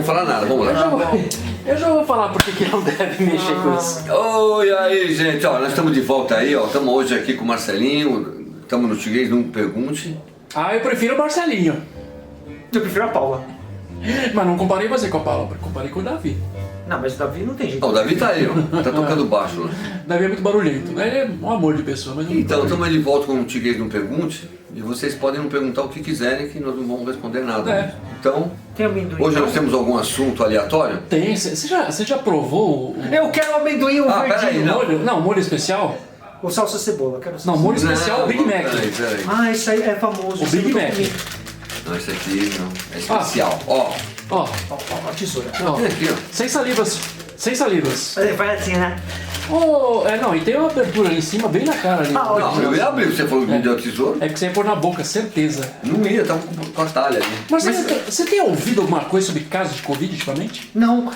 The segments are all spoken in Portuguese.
vamos falar nada, vamos lá. Eu já vou falar porque que não deve mexer com isso. Oi, aí, gente, ó, nós estamos de volta aí, ó. Estamos hoje aqui com o Marcelinho, estamos no Tiguês, não pergunte. Ah, eu prefiro o Marcelinho. Eu prefiro a Paula. Mas não comparei você com a Paula, comparei com o Davi. Não, mas o Davi não tem jeito. Ó, o Davi tá aí, ó, tá tocando baixo, né? Davi é muito barulhento, né? Ele é um amor de pessoa, mas não. Então, estamos de volta com o Tiguês, não pergunte. E vocês podem não perguntar o que quiserem, que nós não vamos responder nada. É. Então, Tem amendoim. hoje nós temos algum assunto aleatório? Tem, você já provou o Eu quero amendoim, o Ah, peraí, verdinho. não. molho? Não, molho especial? Ou salsa cebola, eu quero salsa. Não, molho especial Não, Big Mac. Peraí. Ah, isso aí é famoso. O isso Big eu nunca Mac. comi. Não, esse aqui não, é especial. Ó, Ó, Ó, a tesoura. ó, tem aqui, ó. sem salivas. Sem salivas. Vai assim, né? Não, e tem uma abertura ali em cima, bem na cara ali. Não, eu ia abrir, você falou que me deu tesouro. É que você ia pôr na boca, certeza. Não ia, tava com a talha ali. Mas você tem ouvido alguma coisa sobre casos de Covid ultimamente? Não,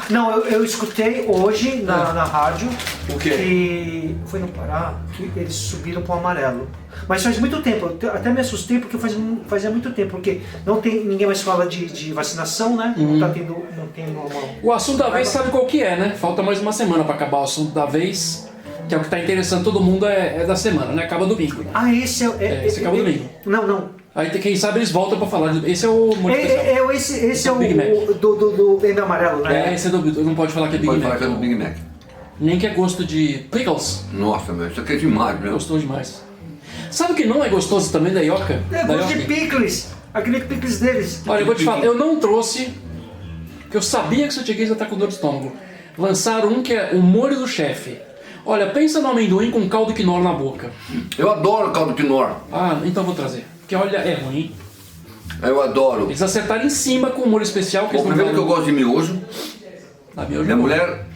eu escutei hoje na rádio. O quê? Que foi no Pará que eles subiram pro amarelo. Mas faz muito tempo, eu até me assustei porque fazia muito tempo, porque não tem, ninguém mais fala de vacinação, né? Não tá tendo, não tem normal. O assunto da vez sabe qual que é, né? Falta mais uma semana pra acabar o assunto da vez, que é o que tá interessando todo mundo, é da semana, né? Acaba domingo. Ah, esse esse acaba domingo. Não. Aí quem sabe eles voltam pra falar. Esse é o molho especial. Esse é Big Mac. o do M amarelo, né? Esse é do. Não pode falar que é Big Pode Mac. falar que é do Big Mac. Nem que é gosto de pickles. Nossa, meu, isso aqui é demais, meu. Gostou demais. Sabe o que não é gostoso também da Ioca? É Da gosto de Ioki? picles. Aquele picles deles. Olha, eu vou te falar, eu não trouxe, porque eu sabia que o seu Tiguês ia estar com dor de estômago. Lançaram um que é o molho do chefe. Olha, pensa no amendoim com caldo quinor na boca. Eu adoro caldo quinor. Ah, então eu vou trazer. Porque olha, é ruim. Eu adoro. Eles acertaram em cima com o molho especial. Que Bom, eles não primeiro que eu falam- gosto de miojo. Ah, miojo Minha é bom. mulher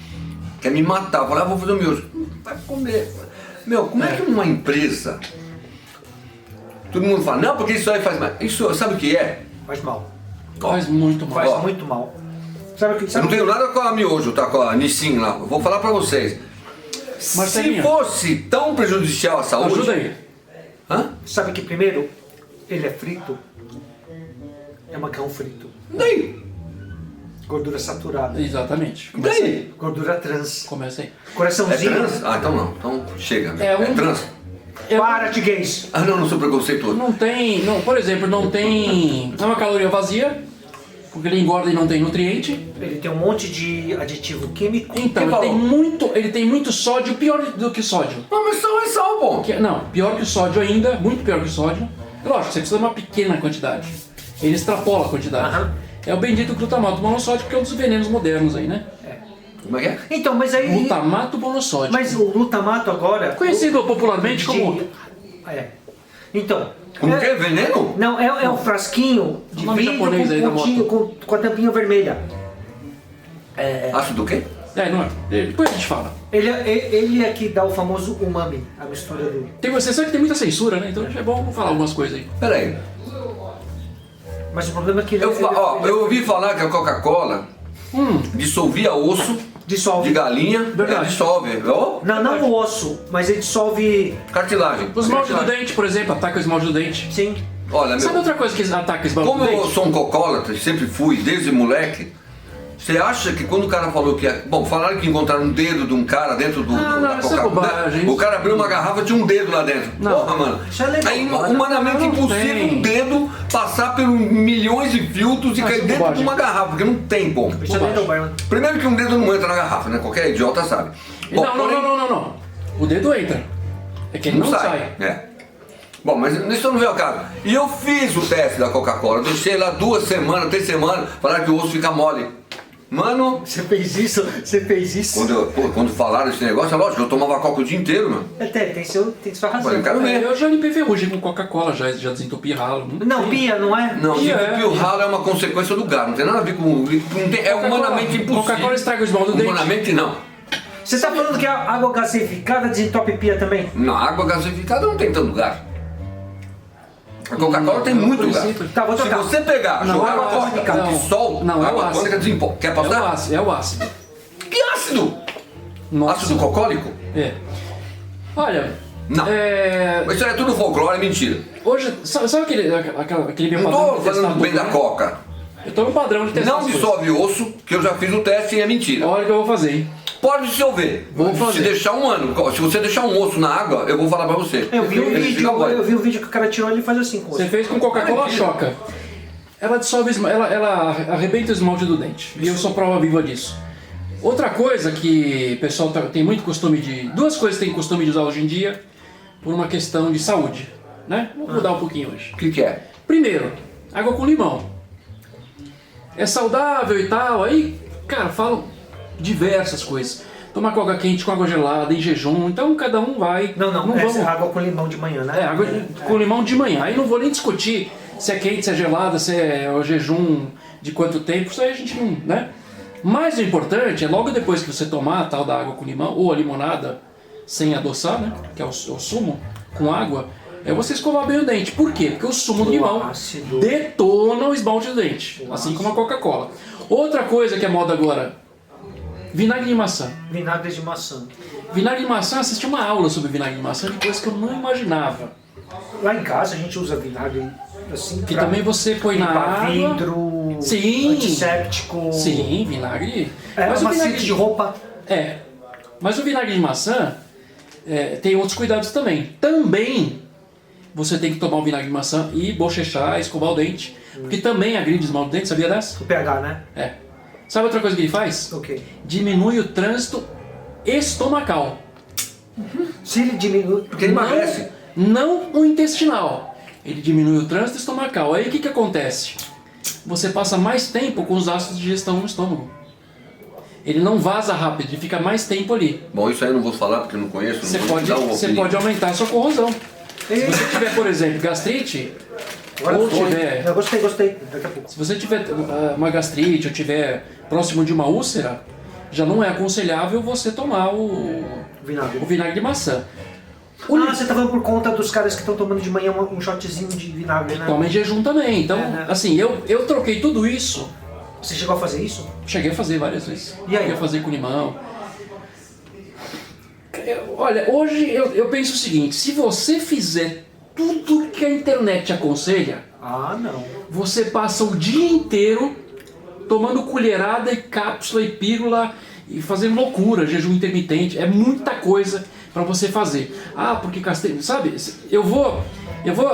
quer me matar. Eu falo, vou fazer um miojo. Vai comer. Meu, como é que uma empresa... Todo mundo fala, não, porque isso aí faz mal. Isso, sabe o que é? Faz mal. Faz muito mal. Faz Ó. muito mal. Sabe o que? Eu Sabe não tenho nada com a miojo, tá? Com a Nissin lá. Eu vou falar pra vocês. Se Marcelinho. fosse tão prejudicial à saúde... Ajuda aí. Hã? Sabe que primeiro ele é frito, é macarrão frito, Daí? gordura saturada, Exatamente. Começa aí. Daí? gordura trans, Começa aí. É coraçãozinho. trans? Ah, então não. Então chega. É um- trans? Para de gays. Ah, não sou preconceituoso. Não tem, não, por exemplo, não tem. É uma caloria vazia, porque ele engorda e não tem nutriente. Ele tem um monte de aditivo químico. Então, Quem ele tem muito sódio, pior do que sódio. Não, mas sal é sal, pô. Não, pior que o sódio ainda, muito pior que o sódio. Lógico, você precisa de uma pequena quantidade. Ele extrapola a quantidade. Aham. É o bendito glutamato monossódico, que é um dos venenos modernos aí, né? Como é que é? Então, mas aí. Glutamato monossódico. Mas o glutamato agora. Conhecido popularmente como... É. Então. Como que é? Veneno? Não, é um frasquinho de O nome vidro japonês aí da com, pontinho, com a tampinha vermelha. Ácido do quê? Não é. Depois a gente fala. Ele é que dá o famoso umami, a mistura do. Você sabe que tem muita censura, né? Então é bom falar algumas coisas aí. Pera aí. Mas o problema é que ele. Eu ouvi falar que a Coca-Cola dissolvia osso dissolve. de galinha. Verdade. Dissolve. Ó, Não o osso, mas ele dissolve. cartilagem. Os esmalte do dente, por exemplo, ataca o esmalte do dente. Sim. Olha, Sabe meu, outra coisa que ataca o esmalte como do eu dente? sou um cocólatra, sempre fui, desde moleque, você acha que quando o cara falou que é... Bom, falaram que encontraram um dedo de um cara dentro do... Ah, não, da isso é Coca-Cola. bobagem. O cara abriu uma garrafa, tinha um dedo lá dentro. Não. Porra, mano. Isso é legal. Aí, Não, humanamente não impossível tem. um dedo passar por milhões de filtros e Ah, cair isso é dentro bobagem. de uma garrafa, porque não tem como. Isso é lenda urbana. Primeiro que um dedo não entra na garrafa, né? Qualquer idiota sabe. Bom, porém, Não. O dedo entra. É que ele não sai. É. Bom, mas isso não veio ao caso. E eu fiz o teste da Coca-Cola, deixei lá 2 semanas, 3 semanas, falaram que o osso fica mole. Mano, Você fez isso? Você fez isso? quando falaram esse negócio, é lógico, eu tomava Coca o dia inteiro, meu. Tem sua razão. Falei, quero ver. Eu já limpei ferrugem com Coca-Cola, já desentupi ralo. Não, pia, não é? Não, E desentupir o ralo é uma consequência do gado, não tem nada a ver com... Não tem, é humanamente impossível. Coca-Cola estraga o esmalte do dente. Humanamente não. Você tá falando que a água gasificada desentope pia também? Na água gasificada não tem tanto gás. A Coca-Cola tem muito gás. princípio. Tá, vou Se trocar. você pegar, Não, jogar é o água ácido. tônica, Não. que sol, Não, é o água ácido. tônica desempola. Quer apostar? É o ácido. Que ácido? Nossa. Ácido cocólico? É. Olha. Não. Mas isso é tudo folclore, é mentira. Hoje, sabe aquele Não biopadrão tô falando bem da Coca. Eu tô no padrão de testar Não as coisas. dissolve osso, que eu já fiz o teste e é mentira. Olha o que eu vou fazer, hein? Pode dissolver. Vou fazer. Se deixar um ano, se você deixar um osso na água, eu vou falar pra você. Eu vi um Ele vídeo, fica mole. eu vi um vídeo que o cara tirou e ele faz assim com Você você. fez com Coca-Cola, Mentira. choca. Ela dissolve, ela arrebenta o esmalte do dente. E eu sou prova viva disso. Outra coisa que o pessoal tem muito costume de... Duas coisas que tem costume de usar hoje em dia por uma questão de saúde, né? Vou mudar um pouquinho hoje. O que é? Primeiro, água com limão. É saudável e tal, aí, cara, falam diversas coisas. Tomar coca quente com água gelada, em jejum, então cada um vai. Não, vamos... água com limão de manhã, né? água com limão de manhã. Aí não vou nem discutir se é quente, se é gelada, se é o jejum de quanto tempo, isso aí a gente não, né? Mas o importante é logo depois que você tomar a tal da água com limão, ou a limonada sem adoçar, né? Que é o sumo, com água, é você escovar bem o dente. Por quê? Porque o sumo do limão ácido. detona o esmalte do dente, assim como a Coca-Cola. Outra coisa que é moda agora, vinagre de maçã. Vinagre de maçã. Vinagre de maçã, assisti uma aula sobre vinagre de maçã de coisas que eu não imaginava. Lá em casa a gente usa vinagre assim. Que também você põe na limpar água. vidro, Sim. antisséptico. Sim, vinagre. É, Mas o maciante vinagre de roupa. É. Mas o vinagre de maçã tem outros cuidados também. Também você tem que tomar o vinagre de maçã e bochechar, escovar o dente. Porque também agride o esmalte do dente, sabia dessa? O pH, né? É. Sabe outra coisa que ele faz? Ok. Diminui o trânsito estomacal. Se ele diminui. Porque ele emagrece. Não o intestinal. Ele diminui o trânsito estomacal. Aí o que acontece? Você passa mais tempo com os ácidos de digestão no estômago. Ele não vaza rápido, ele fica mais tempo ali. Bom, isso aí eu não vou falar porque eu não conheço. Você não vou te dar uma você opinião. pode aumentar a sua corrosão. Se você tiver, por exemplo, gastrite, Agora ou foi. tiver... Eu gostei. Daqui a pouco. Se você tiver uma gastrite ou tiver próximo de uma úlcera, já não é aconselhável você tomar o vinagre de maçã. Você tá falando por conta dos caras que estão tomando de manhã um shotzinho de vinagre, né? Toma em jejum também. Então, né? assim, eu troquei tudo isso. Você chegou a fazer isso? Cheguei a fazer várias vezes. E aí? Cheguei a fazer com limão. Olha, hoje eu penso o seguinte, se você fizer tudo que a internet aconselha, Ah, não. você passa o dia inteiro tomando colherada e cápsula e pílula e fazendo loucura, jejum intermitente. É muita coisa para você fazer. Ah, porque castelo, sabe? Eu vou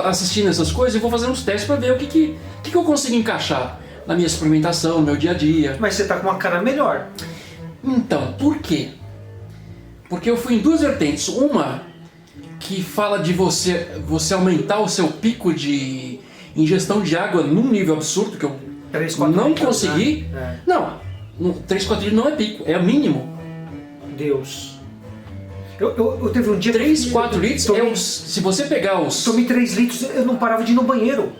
assistindo essas coisas e vou fazer uns testes para ver o que eu consigo encaixar na minha experimentação, no meu dia a dia. Mas você tá com uma cara melhor. Então, por quê? Porque eu fui em duas vertentes. Uma que fala de você aumentar o seu pico de ingestão de água num nível absurdo que eu 3, 4 não litros, consegui. né? Não, 3, 4 litros não é pico, é o mínimo. Deus. Eu teve um dia 3, que 4 litros tomei, se você pegar os... tomei 3 litros, eu não parava de ir no banheiro.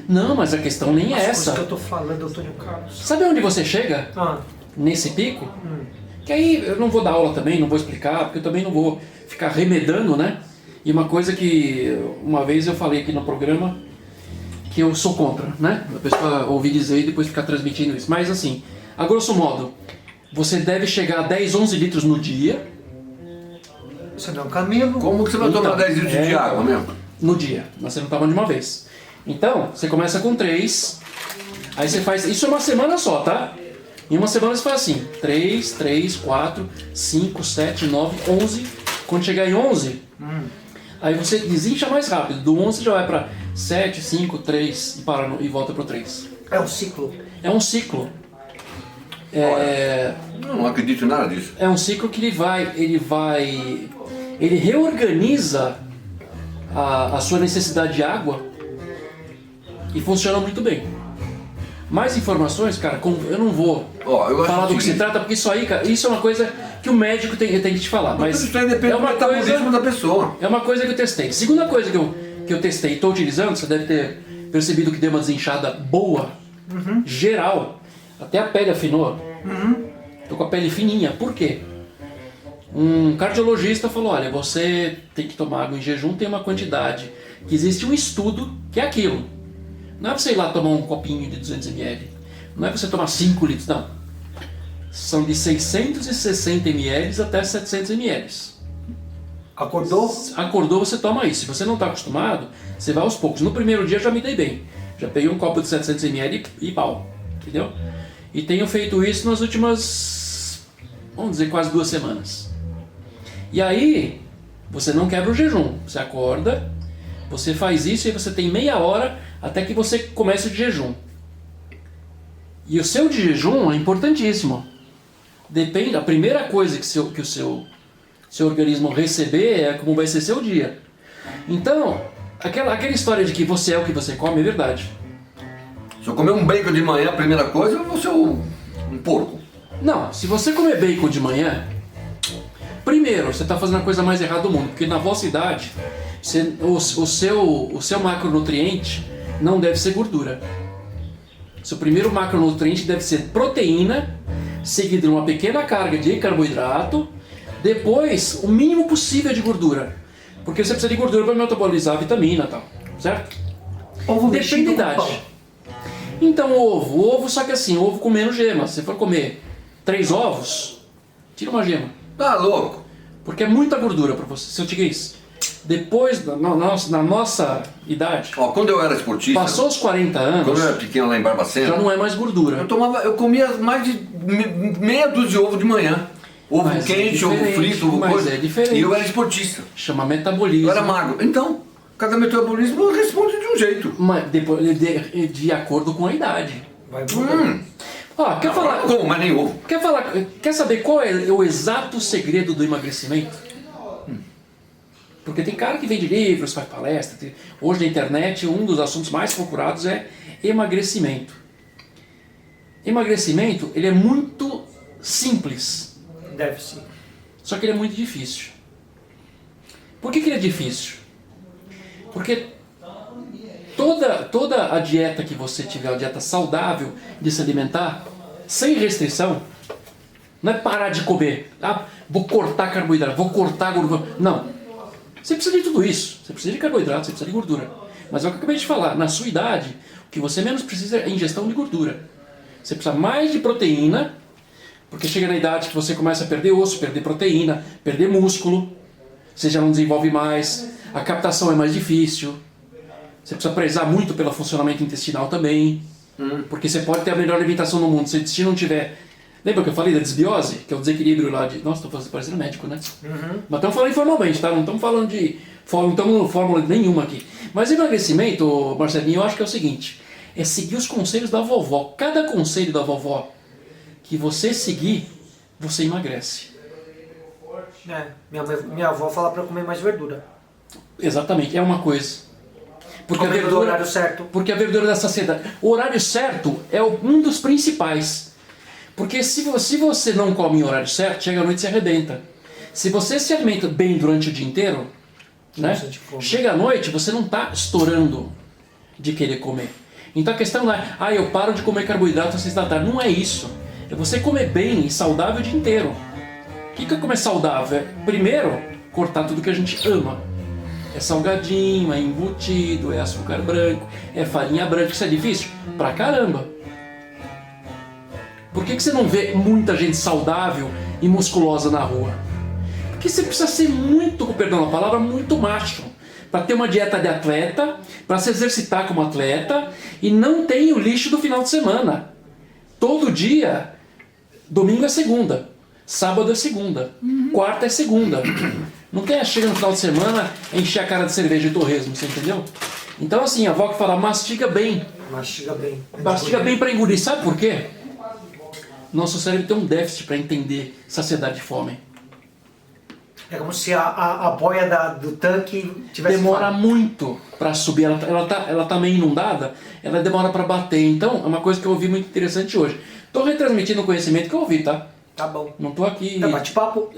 Não, mas a questão nem é As essa. coisas que eu tô falando, Antônio Carlos. Sabe onde você chega nesse pico? Que aí eu não vou dar aula também, não vou explicar, porque eu também não vou ficar remedando, né? E uma coisa que uma vez eu falei aqui no programa, que eu sou contra, né? A pessoa ouvir dizer e depois ficar transmitindo isso. Mas assim, a grosso modo, você deve chegar a 10, 11 litros no dia. Você não é um camelo. Como que você vai tomar 10 litros de água mesmo? No dia, mas você não toma de uma vez. Então, você começa com 3, aí você faz... Isso é uma semana só, tá? Em uma semana você faz assim, 3, 3, 4, 5, 7, 9, 11. Quando chegar em 11, aí você desincha mais rápido. Do 11 já vai para 7, 5, 3 e volta para o 3. É um ciclo. É um ciclo. Eu não acredito em nada disso. É um ciclo que ele reorganiza a sua necessidade de água e funciona muito bem. Mais informações, cara, eu não vou Eu acho falar o do que se seguinte, trata, porque isso aí, cara, isso é uma coisa que o médico tem que te falar. Mas Isso aí depende é do uma metabolismo coisa, da pessoa. é uma coisa que eu testei. Segunda coisa que eu testei e estou utilizando, você deve ter percebido que deu uma desinchada boa, geral. Até a pele afinou. Tô com a pele fininha. Por quê? Um cardiologista falou, olha, você tem que tomar água em jejum, tem uma quantidade. Que existe um estudo que é aquilo. Não é pra você ir lá tomar um copinho de 200 ml. Não é pra você tomar 5 litros, não. São de 660 ml até 700 ml. Acordou? Acordou, você toma isso. Se você não está acostumado, você vai aos poucos. No primeiro dia eu já me dei bem. Já peguei um copo de 700 ml e pau. entendeu? E tenho feito isso nas últimas, vamos dizer, quase 2 semanas. E aí, você não quebra o jejum. Você acorda, você faz isso e você tem meia hora até que você comece o jejum. E o seu de jejum é importantíssimo. Depende, a primeira coisa que o seu organismo receber é como vai ser seu dia. Então, aquela história de que você é o que você come é verdade. Se eu comer um bacon de manhã, a primeira coisa, eu vou ser um porco. Não, se você comer bacon de manhã, primeiro, você está fazendo a coisa mais errada do mundo, porque na vossa idade, o seu macronutriente não deve ser gordura. Seu primeiro macronutriente deve ser proteína, seguido de uma pequena carga de carboidrato, depois o mínimo possível de gordura. Porque você precisa de gordura para metabolizar a vitamina e tal, certo? Ovo Depende mexido da com idade. pão. Então ovo, só que assim, ovo com menos gemas. Se você for comer 3 ovos, tira uma gema. Tá louco? Porque é muita gordura para você. Se eu te digo isso, depois, na nossa idade, Ó, quando eu era esportista, passou os 40 quando eu anos, era pequeno lá em Barbacena, já não é mais gordura. eu comia mais de meia dúzia de ovo de manhã. Ovo Mas é quente, ovo diferente, frito, ovo mas coisa. é diferente. E eu era esportista. Chama metabolismo. Eu era magro. Então, cada metabolismo responde de um jeito. Mas depois, de acordo com a idade. Vai mudando. Ó, quer falar? Como? Mas nem ovo. Quer saber qual é o exato segredo do emagrecimento? Porque tem cara que vende livros, faz palestra. Hoje na internet, um dos assuntos mais procurados é emagrecimento. Emagrecimento, ele é muito simples, Deve ser. só que ele é muito difícil. Por que ele é difícil? Porque toda a dieta que você tiver, a dieta saudável de se alimentar, sem restrição, não é parar de comer. Ah, vou cortar carboidrato, vou cortar gordura. Não. Você precisa de tudo isso. Você precisa de carboidrato, você precisa de gordura. Mas é o que eu acabei de falar. Na sua idade, o que você menos precisa é ingestão de gordura. Você precisa mais de proteína, porque chega na idade que você começa a perder osso, perder proteína, perder músculo. Você já não desenvolve mais. A captação é mais difícil. Você precisa prezar muito pelo funcionamento intestinal também. Porque você pode ter a melhor alimentação do mundo. Se o intestino não tiver... Lembra que eu falei da desbiose? Que é o desequilíbrio lá de... Nossa, estou parecendo médico, né? Mas estamos falando informalmente, tá? Não estamos falando de... Não estamos fórmula nenhuma aqui. Mas emagrecimento, Marcelinho, eu acho que é o seguinte. É seguir os conselhos da vovó. Cada conselho da vovó que você seguir, você emagrece. É, minha avó fala pra eu comer mais verdura. Exatamente, é uma coisa. Porque a Comer no verdura... horário certo. Porque a verdura da saciedade. O horário certo é um dos principais. Porque se você não come em horário certo, chega à noite e se arrebenta. Se você se alimenta bem durante o dia inteiro, né? Chega à noite, você não está estourando de querer comer. Então a questão não é, eu paro de comer carboidrato às 6 da tarde. Não é isso. É você comer bem e saudável o dia inteiro. O que é comer saudável? É, primeiro, cortar tudo que a gente ama. É salgadinho, é embutido, é açúcar branco, é farinha branca. Isso é difícil? Pra caramba. Por que você não vê muita gente saudável e musculosa na rua? Porque você precisa ser muito, com perdão da palavra, muito macho. Para ter uma dieta de atleta, para se exercitar como atleta, e não tem o lixo do final de semana. Todo dia, domingo é segunda, sábado é segunda, quarta é segunda. Não tem chega no final de semana, encher a cara de cerveja e torresmo, você entendeu? Então assim, a avó que fala, mastiga bem. Mastiga bem. Mastiga bem para engolir. Sabe por quê? Nosso cérebro tem um déficit para entender saciedade e fome. É como se a boia do tanque tivesse... Demora muito para subir, ela tá meio inundada, ela demora para bater. Então, é uma coisa que eu ouvi muito interessante hoje. Estou retransmitindo o conhecimento que eu ouvi, tá? Tá bom. Não tô aqui... Tá bate-papo?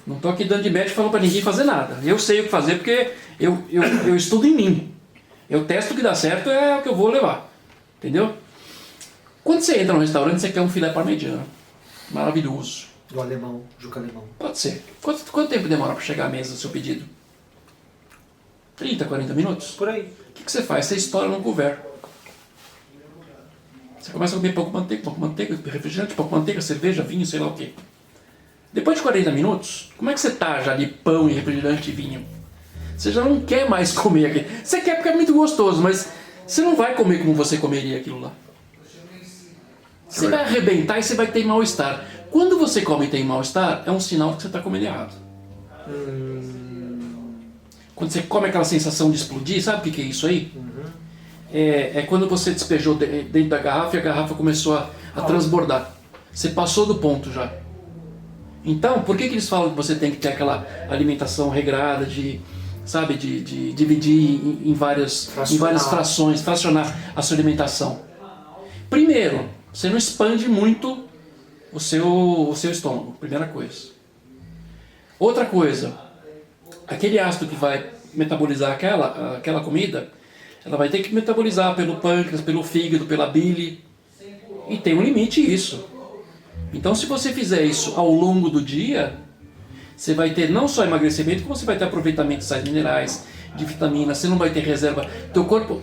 Não tô aqui dando de médico falando para ninguém fazer nada. Eu sei o que fazer porque eu estudo em mim. Eu testo o que dá certo, é o que eu vou levar. Entendeu? Quando você entra no restaurante, você quer um filé parmegiano. Maravilhoso. Do alemão, Juca alemão. Pode ser. Quanto tempo demora para chegar à mesa do seu pedido? 30, 40 minutos? Por aí. O que você faz? Você estoura num couvert. Você começa a comer pouco manteiga, refrigerante, pouco manteiga, cerveja, vinho, sei lá o quê. Depois de 40 minutos, como é que você tá já de pão e refrigerante e vinho? Você já não quer mais comer aquilo. Você quer porque é muito gostoso, mas você não vai comer como você comeria aquilo lá. Você vai arrebentar e você vai ter mal-estar. Quando você come e tem mal-estar, é um sinal que você está comendo errado. Quando você come aquela sensação de explodir, sabe o que é isso aí? É quando você despejou dentro da garrafa e a garrafa começou a transbordar. Você passou do ponto já. Então, por que eles falam que você tem que ter aquela alimentação regrada de dividir em várias frações, fracionar a sua alimentação? Primeiro, você não expande muito o seu estômago, primeira coisa. Outra coisa, aquele ácido que vai metabolizar aquela comida, ela vai ter que metabolizar pelo pâncreas, pelo fígado, pela bile. E tem um limite isso. Então, se você fizer isso ao longo do dia, você vai ter não só emagrecimento, como você vai ter aproveitamento de sais minerais, de vitaminas, você não vai ter reserva. Teu corpo...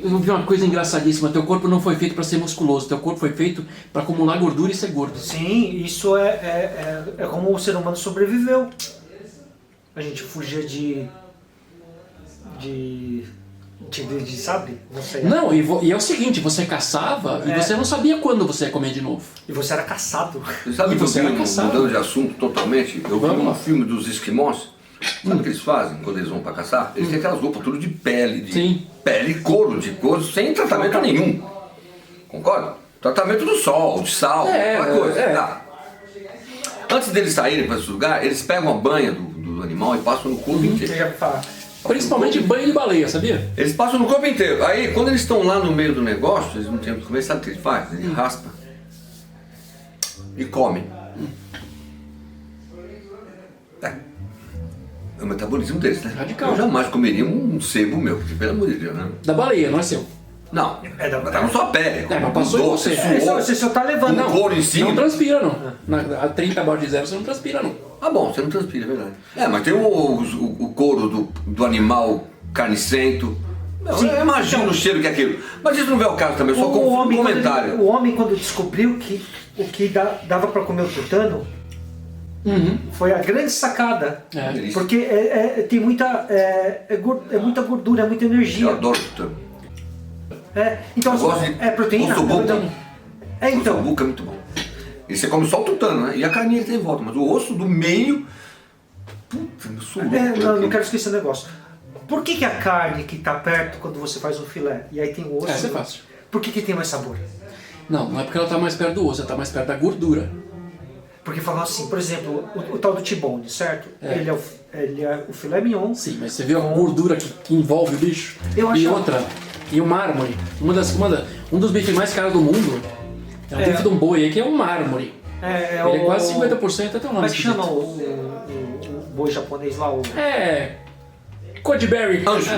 Eu vi uma coisa engraçadíssima, teu corpo não foi feito para ser musculoso, teu corpo foi feito para acumular gordura e ser gordo. Sim, isso é como o ser humano sobreviveu. A gente fugia sabe? Não sei. Não, e é o seguinte, você caçava e você não sabia quando você ia comer de novo. E você era caçado. Você sabe E que você eu era vi, caçado. mudando de assunto totalmente, eu vi Vamos um lá. filme dos esquimós. Sabe o que eles fazem quando eles vão para caçar? Eles têm aquelas roupas tudo de pele, Sim. pele e couro, sem tratamento nenhum. Concorda? Tratamento do sol, de sal, aquela coisa. Tá. Antes deles saírem para esse lugar, eles pegam a banha do animal e passam no corpo inteiro. Eu já falar. Principalmente banho de baleia, sabia? Eles passam no corpo inteiro. Aí, quando eles estão lá no meio do negócio, eles não têm o que comer, sabe o que ele faz? Ele raspa e come. É o metabolismo deles, né? Radical. Eu jamais comeria um sebo meu, porque, pelo amor de Deus, né? Da baleia, não é seu. Não, tá na sua pele. Mas passou em doce, você. suor, Você só tá levando. um couro em cima. Não transpira, não. A 30 abaixo de zero você não transpira, não. Ah, bom, você não transpira, é verdade. Mas tem o couro do animal carnicento. Eu imagino o cheiro que é aquilo. Mas isso não vê o caso também, só como um comentário. O homem, quando descobriu que o que dava para comer o tutano, foi a grande sacada. Delícia. Porque tem muita gordura, muita energia. Eu adoro tutano. Então, Eu gosto de proteína. ossobuco. Então, Ossobuco é muito bom. E você come só o tutano, né? E a carninha tem em volta, mas o osso do meio... Puta, meu sou louco. não quero esquecer o negócio. Por que a carne que está perto quando você faz um filé e aí tem o osso? Essa é fácil. Por que tem mais sabor? Não é porque ela está mais perto do osso, ela está mais perto da gordura. Porque falam assim, por exemplo, o tal do T-bone, certo? Ele é o filé mignon. Sim, mas você viu a gordura que envolve o bicho? Eu acho- E outra, e o mármore. Um dos bifes mais caros do mundo é o bife de um boi aí, que é um mármore. Ele é quase 50%, até o nome. Mas que chama esquisito. o boi japonês lá? É. Codberry. Anjo.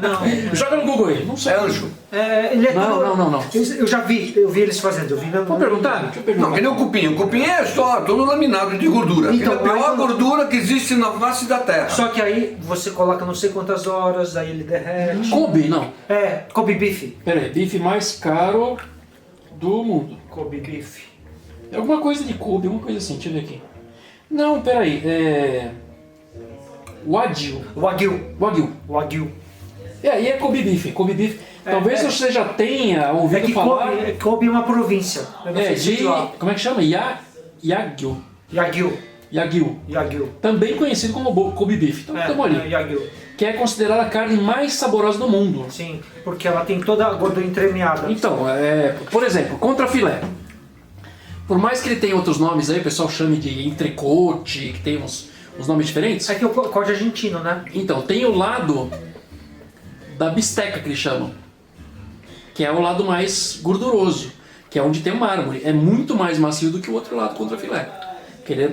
Não. Joga no Google aí, não sei. É anjo. Ele é Não, não. Eu vi eles fazendo. Vamos perguntar? Deixa eu perguntar. Não, que nem o cupim. O cupim é só todo laminado de gordura. Então, É a pior mas- gordura que existe na face da terra. Só que aí você coloca não sei quantas horas, aí ele derrete. Kobe, não. Kobe beef. Pera aí, bife mais caro do mundo. Kobe beef. É alguma coisa de Kobe, alguma coisa assim, deixa eu ver aqui. Não, pera aí, Wagyu. Wagyu. E é Kobe Beef. Kobe Beef. Talvez você já tenha ouvido falar. Kobe é uma província. Eu não sei se lá. Como é que chama? Yagyu. Yagyu. Também conhecido como Kobe Beef. Então estamos ali. Yagyu. Que é considerada a carne mais saborosa do mundo. Sim, porque ela tem toda a gordura entremeada. Então, por exemplo, contrafilé. Por mais que ele tenha outros nomes aí, o pessoal chame de entrecote, que tem uns nomes diferentes. É que o corte argentino, né? Então, tem o lado da bisteca que eles chamam, que é o lado mais gorduroso, que é onde tem o mármore. É muito mais macio do que o outro lado contra filé, que ele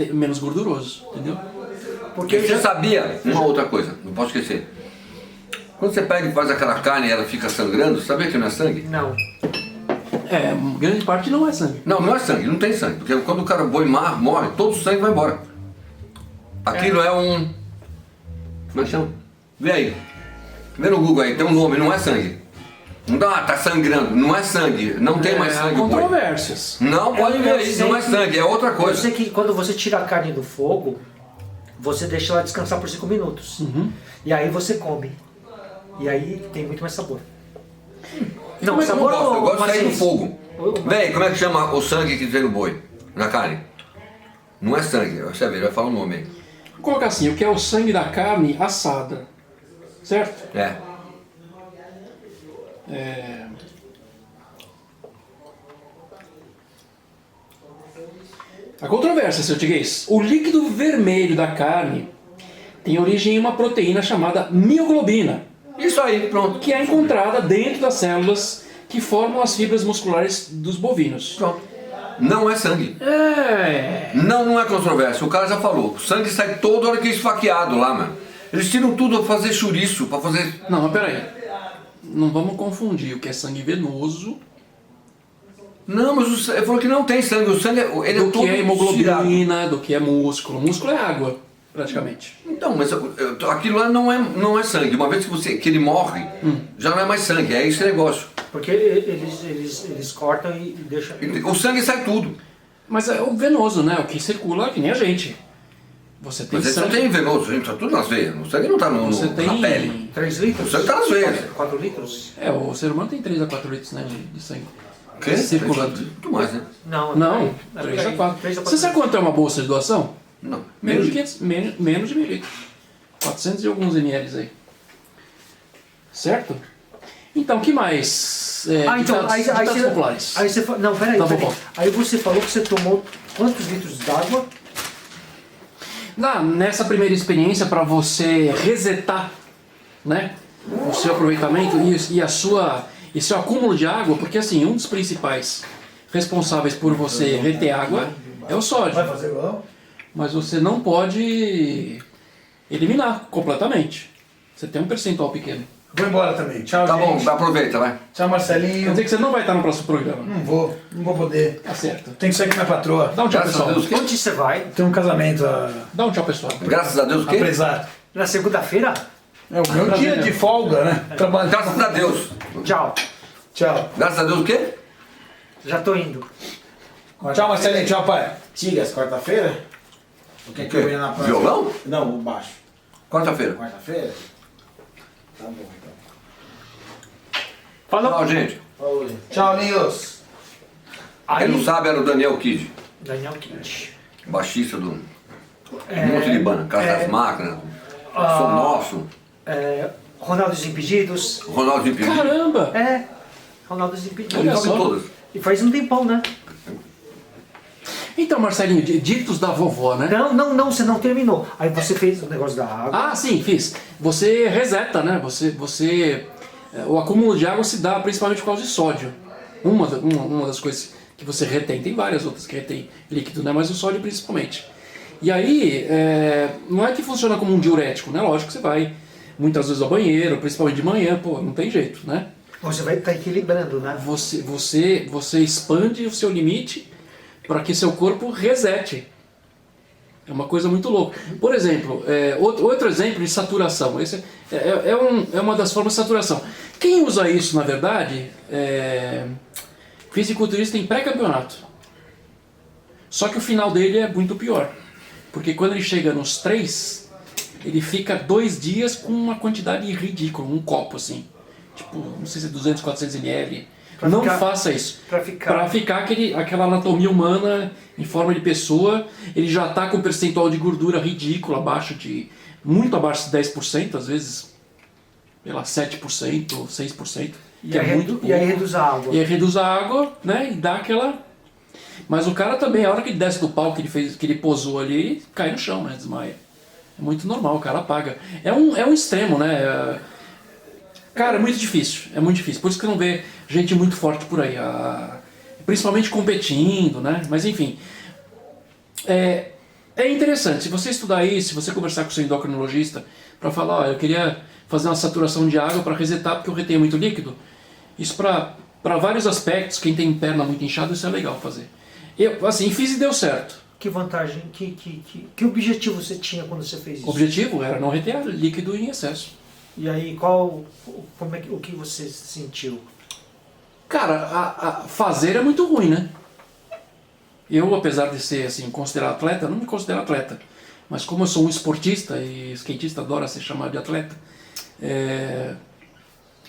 é menos gorduroso, entendeu? Porque você sabia uma outra coisa, não posso esquecer. Quando você pega e faz aquela carne e ela fica sangrando, sabia que não é sangue? Não. Grande parte não é sangue. Não é sangue, não tem sangue. Porque quando o cara boi morre, todo o sangue vai embora. Aquilo é um... Como é que chama? Vê aí. Vê no Google aí, tem um nome, não é sangue. Não dá, tá sangrando, não é sangue, não tem mais sangue o boi. Controvérsias. Não, pode ver aí, não é sangue, é outra Eu coisa. sei que quando você tira a carne do fogo, você deixa ela descansar por 5 minutos. E aí você come. E aí tem muito mais sabor. Não, Como é que eu não sabor gosto? Eu ou gosto de sair do maciez? fogo. Véi, como é que chama o sangue que tem no boi? Na carne? Não é sangue, você vai falar o nome aí. Vou colocar assim, o que é o sangue da carne assada. Certo? É. A controvérsia, seu Tiguês. O líquido vermelho da carne tem origem em uma proteína chamada mioglobina, Isso aí, pronto. que é encontrada dentro das células que formam as fibras musculares dos bovinos. Pronto. Não é sangue. Não é controvérsia. O cara já falou. O sangue sai toda hora que é esfaqueado lá, mano. Eles tiram tudo pra fazer chouriço, pra fazer... Não, mas peraí. Não vamos confundir o que é sangue venoso Não, mas ele falou que não tem sangue. O sangue, ele é do todo que é tirado. hemoglobina, do que é músculo. Músculo é água, praticamente. Então, mas aquilo lá não é sangue. Uma vez que ele morre, já não é mais sangue. É esse negócio. Porque eles cortam e deixam. O sangue sai tudo. Mas é o venoso, né? O que circula que nem a gente. Você tem Mas esse não sangue. tem venoso, gente. Tá tudo nas veias. O sangue não tá Você na tem. pele. 3 litros? O sangue tá nas veias. 4 litros? O ser humano tem 3 a 4 litros, né, de sangue. O quê? Circulando. Muito mais, né? Não, Não, é 3 a 4. 3 a 4 Você sabe quanto é uma bolsa de doação? Não. Menos de 500, menos de 1000 litros. 400 e alguns ml aí. Certo? Então, o que mais? então, Ditados populares. Aí você não, peraí, Tá peraí. bom. Aí você falou que você tomou quantos litros d'água? Nessa primeira experiência, para você resetar, né, o seu aproveitamento e seu acúmulo de água, porque assim, um dos principais responsáveis por você reter água é o sódio. Vai fazer igual? Mas você não pode eliminar completamente. Você tem um percentual pequeno. Vou embora também. Tchau, Tá gente. bom, aproveita, vai. Tchau, Quer Marcelinho. dizer que você não vai estar no próximo programa. Não vou poder. Tá certo. Tem que sair com minha patroa. Dá um tchau, Graças a pessoal. Deus. Onde você vai? Tem um casamento Dá um tchau, pessoal. Graças a Deus, o a quê? prezar. Na segunda-feira? É o meu dia de folga, né? Trabalho. Graças a Deus. Tchau. Tchau. Graças a Deus, o quê? Já tô indo. Tchau, Marcelinho. Tchau, pai. Tigas, quarta-feira? O que é que eu ia na próxima? Violão? Não, o baixo. Quarta-feira. Quarta-feira? Tá bom, então. Falou. Tchau, gente. Falou, gente. Tchau, Nils. Quem não sabe era o Daniel Kid, Daniel Kitt. baixista do Monte Libana, Casa das Máquinas, Som Nosso, Ronaldo dos Impedidos. Ronaldo Impedido. Caramba! Ronaldo dos Impedidos. Olha Ele toca só. em todas. E faz um tempão, né? Então, Marcelinho, ditos da vovó, né? Não, você não terminou. Aí você fez o negócio da água. Ah, sim, fiz. Você reseta, né? O acúmulo de água se dá principalmente por causa de sódio. Uma das coisas que você retém. Tem várias outras que retém líquido, né? Mas o sódio principalmente. E aí, não é que funciona como um diurético, né? Lógico que você vai muitas vezes ao banheiro, principalmente de manhã, pô, não tem jeito, né? Você vai estar equilibrando, né? Você expande o seu limite para que seu corpo resete. É uma coisa muito louca. Por exemplo, outro exemplo de saturação. Esse é uma das formas de saturação. Quem usa isso, na verdade, fisiculturista em pré-campeonato. Só que o final dele é muito pior. Porque quando ele chega nos 3, ele fica 2 dias com uma quantidade ridícula, um copo assim. Tipo, não sei se é 200, 400 ml. Não faça isso. Pra ficar aquela anatomia humana em forma de pessoa, ele já está com um percentual de gordura ridículo, muito abaixo de 10%, às vezes, sei lá, 7%, 6%. Que é muito pouco. E aí reduz a água. E aí reduz a água, né, e dá aquela... Mas o cara também, a hora que ele desce do palco que ele posou ali, ele cai no chão, né, desmaia. É muito normal, o cara apaga. É um extremo, né? Cara, é muito difícil, Por isso que não vê gente muito forte por aí, principalmente competindo, né? Mas enfim, é interessante. Se você estudar isso, se você conversar com o seu endocrinologista para falar, eu queria fazer uma saturação de água para resetar porque eu retenho muito líquido. Isso para vários aspectos, quem tem perna muito inchada, isso é legal fazer. Eu, assim, fiz e deu certo. Que vantagem, que objetivo você tinha quando você fez isso? O objetivo era não reter líquido em excesso. E aí, o que você sentiu? Cara, fazer é muito ruim, né? Eu, apesar de ser, assim, considerado atleta, não me considero atleta. Mas como eu sou um esportista, e skatista adora ser chamado de atleta,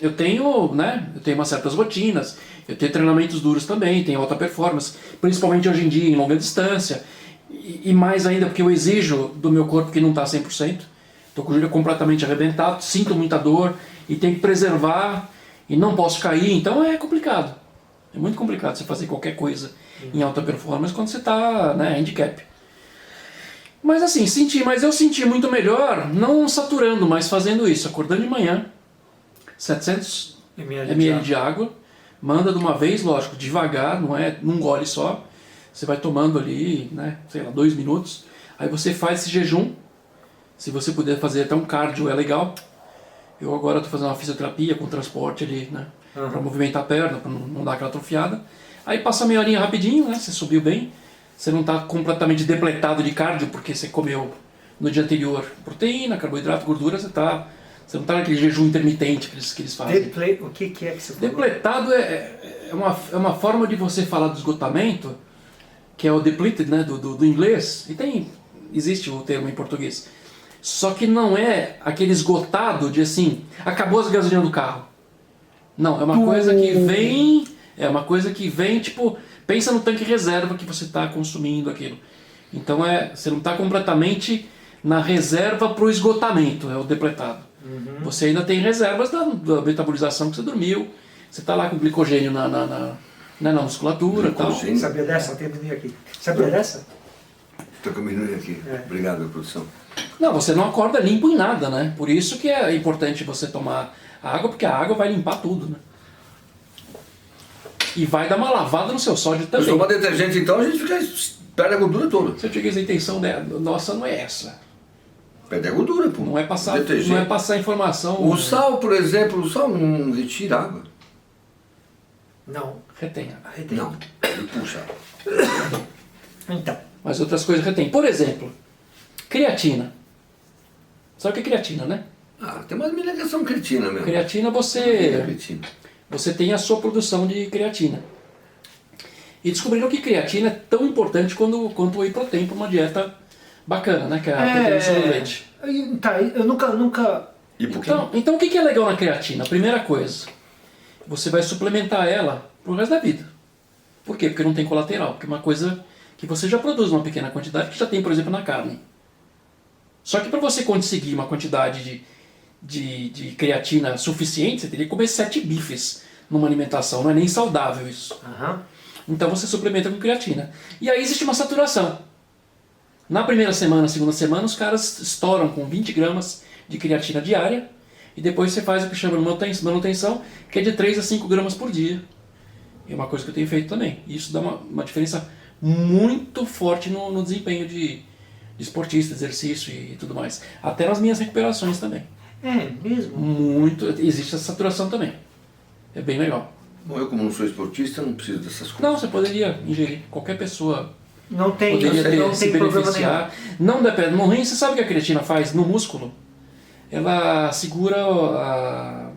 eu tenho, né? Eu tenho umas certas rotinas, eu tenho treinamentos duros também, tenho alta performance, principalmente hoje em dia em longa distância, e mais ainda porque eu exijo do meu corpo que não está 100%. Estou com o joelho completamente arrebentado, sinto muita dor e tenho que preservar e não posso cair, então é complicado. É muito complicado você fazer qualquer coisa em alta performance quando você está, né, handicap. Mas assim, mas eu senti muito melhor não saturando, mas fazendo isso, acordando de manhã, 700 ml de água, manda de uma vez, lógico, devagar, não é num gole só, você vai tomando ali, né, sei lá, 2 minutos, aí você faz esse jejum, se você puder fazer até um cardio é legal. Eu agora estou fazendo uma fisioterapia com transporte ali, né, para movimentar a perna, para não dar aquela atrofiada. Aí passa meia horinha rapidinho, né, você subiu bem, você não está completamente depletado de cardio porque você comeu no dia anterior proteína, carboidrato, gordura, você não está naquele jejum intermitente que eles fazem. O que é que você falou? Depletado é uma forma de você falar do esgotamento, que é o depleted, né, do inglês, e existe o termo em português. Só que não é aquele esgotado de assim, acabou a gasolina do carro. Não, é uma coisa que vem, tipo, pensa no tanque reserva que você está consumindo aquilo. Então você não está completamente na reserva para o esgotamento, é o depletado. Você ainda tem reservas da metabolização que você dormiu, você está lá com glicogênio na musculatura e tal. Sabia dessa? Tem menino aqui. Sabia dessa? Estou com a menina aqui. Obrigado, produção. Não, você não acorda limpo em nada, né? Por isso que é importante você tomar água, porque a água vai limpar tudo, né? E vai dar uma lavada no seu sódio também. Se tomar detergente, então, a gente perde a gordura toda. Se eu te dizer a intenção nossa não é essa. Perde a gordura, pô. Não é passar informação. O sal, por exemplo, o sal não retira água. Não. Retém. Não, ele puxa. Então. Mas outras coisas retém. Por exemplo, creatina. Sabe o que é creatina, né? Ah, tem umas meninas que são cretina mesmo. Creatina você tem a sua produção de creatina. E descobriram que creatina é tão importante quanto o whey protein para uma dieta bacana, né? Que é a proteína sorvete. Tá, eu nunca... E por quê? Então o que é legal na creatina? Primeira coisa, você vai suplementar ela pro resto da vida. Por quê? Porque não tem colateral. Porque é uma coisa que você já produz uma pequena quantidade que já tem, por exemplo, na carne. Só que para você conseguir uma quantidade de creatina suficiente, você teria que comer 7 bifes numa alimentação. Não é nem saudável isso. Então você suplementa com creatina. E aí existe uma saturação. Na primeira semana, segunda semana, os caras estouram com 20 gramas de creatina diária. E depois você faz o que chama de manutenção, que é de 3 a 5 gramas por dia. É uma coisa que eu tenho feito também. E isso dá uma diferença muito forte no desempenho de esportista, exercício e tudo mais. Até nas minhas recuperações também. É mesmo? Muito. Existe essa saturação também. É bem legal. Bom, eu como não sou esportista, não preciso dessas coisas. Não, você poderia ingerir. Qualquer pessoa Não tem, poderia não se tem problema nenhum. beneficiar. Não depende. No rim, você sabe o que a creatina faz no músculo? Ela segura a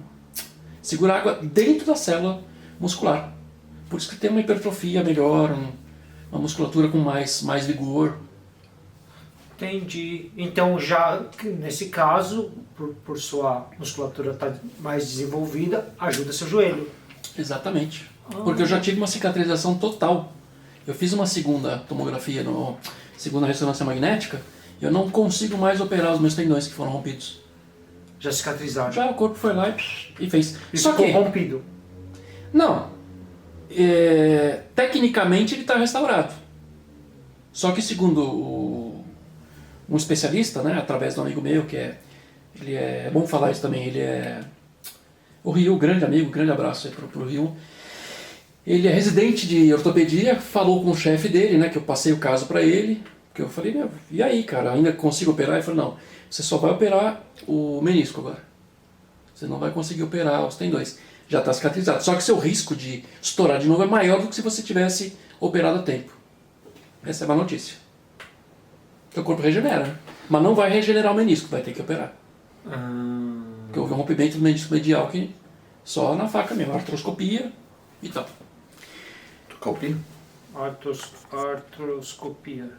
água dentro da célula muscular. Por isso que tem uma hipertrofia melhor, uma musculatura com mais vigor. Entendi. Então já nesse caso, por sua musculatura estar mais desenvolvida, ajuda seu joelho. Exatamente. Porque eu já tive uma cicatrização total. Eu fiz uma segunda tomografia, segunda ressonância magnética, e eu não consigo mais operar os meus tendões que foram rompidos. Já cicatrizaram. Já o corpo foi lá e fez. E Só ficou que rompido. não. Tecnicamente ele está restaurado. Só que segundo um especialista, né, através de um amigo meu, ele é bom falar isso também, ele é o Rio, grande amigo, grande abraço aí pro Rio. Ele é residente de ortopedia, falou com o chefe dele, né, que eu passei o caso para ele, que eu falei, meu, e aí, cara, ainda consigo operar? Ele falou, não, você só vai operar o menisco agora. Você não vai conseguir operar os tendões. Já está cicatrizado. Só que seu risco de estourar de novo é maior do que se você tivesse operado a tempo. Essa é uma notícia. Seu corpo regenera, né? Mas não vai regenerar o menisco, vai ter que operar. Porque houve um rompimento do menisco medial que só na faca mesmo, artroscopia e tal. Copia? Artroscopia.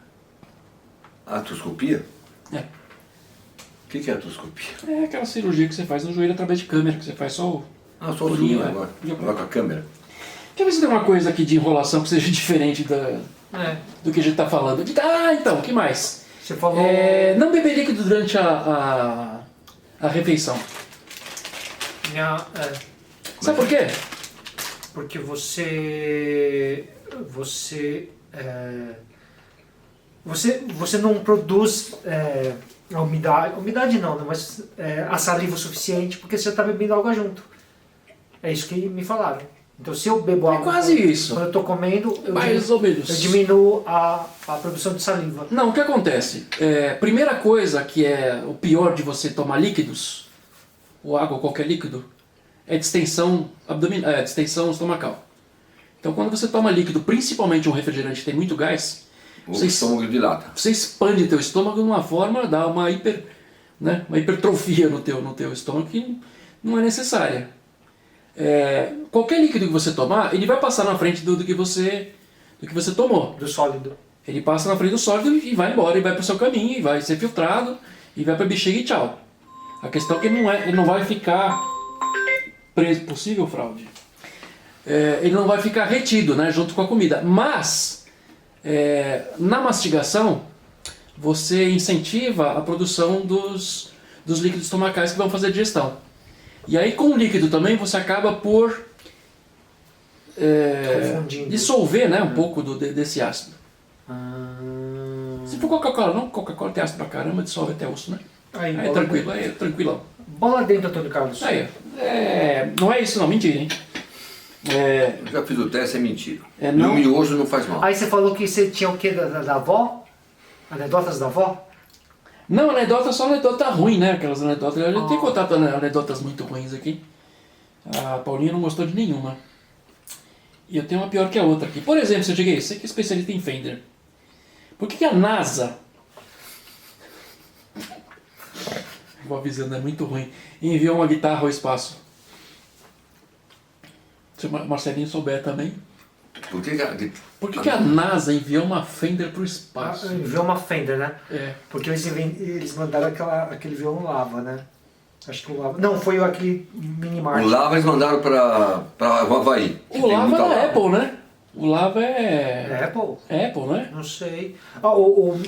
Artroscopia? É. O que é artroscopia? É aquela cirurgia que você faz no joelho através de câmera, que você faz só Ah, só o Olhinho, zoom agora. Agora com a câmera. Quer ver se tem uma coisa aqui de enrolação que seja diferente do que a gente tá falando? Então, o que mais? Você falou. Não beber líquido durante a refeição. Sabe por quê? Porque você não produz a umidade não, né? Mas a saliva o suficiente porque você está bebendo água junto. É isso que me falaram. Então se eu bebo água quase isso. quando eu estou comendo, Mais ou menos. eu diminuo a produção de saliva. Não, o que acontece? Primeira coisa que é o pior de você tomar líquidos, ou água ou qualquer líquido, é distensão abdominal, distensão estomacal. Então quando você toma líquido, principalmente um refrigerante que tem muito gás, O estômago dilata. você expande teu estômago de uma forma, dá uma hipertrofia no teu estômago que não é necessária. Qualquer líquido que você tomar, ele vai passar na frente do que você tomou. Do sólido. Ele passa na frente do sólido e vai embora, e vai para o seu caminho, e vai ser filtrado, e vai para a bexiga e tchau. A questão é que ele não vai ficar preso, possível fraude. Ele não vai ficar retido, né, junto com a comida. Mas, na mastigação, você incentiva a produção dos líquidos estomacais que vão fazer a digestão. E aí com o líquido também você acaba por dissolver, né, um pouco desse ácido. Se for Coca-Cola, não, Coca-Cola tem ácido pra caramba, dissolve até osso, né? Aí é tranquilo, aí é tranquilão. Bola dentro, Antônio Carlos. Aí, não é isso não, mentira, hein? Eu já fiz o teste, é mentira. Não. No miojo não faz mal. Aí você falou que você tinha o quê da avó? Anedotas da avó? Não, anedota é só anedota ruim, né? Aquelas anedotas. A gente tem contato anedotas muito ruins aqui. A Paulinha não gostou de nenhuma. E eu tenho uma pior que a outra aqui. Por exemplo, se eu cheguei, você que é especialista em Fender. Por que a NASA, vou avisando, é muito ruim, enviou uma guitarra ao espaço? Se o Marcelinho souber também. Por que a NASA enviou uma Fender para o espaço? Enviou uma Fender, né? Porque eles mandaram aquele violão Lava, né? Acho que o Lava... Não, foi aquele Mini Mart. O Lava eles mandaram para o Havaí. O Lava é da Apple, né? O Lava É Apple? É Apple, né? Não sei.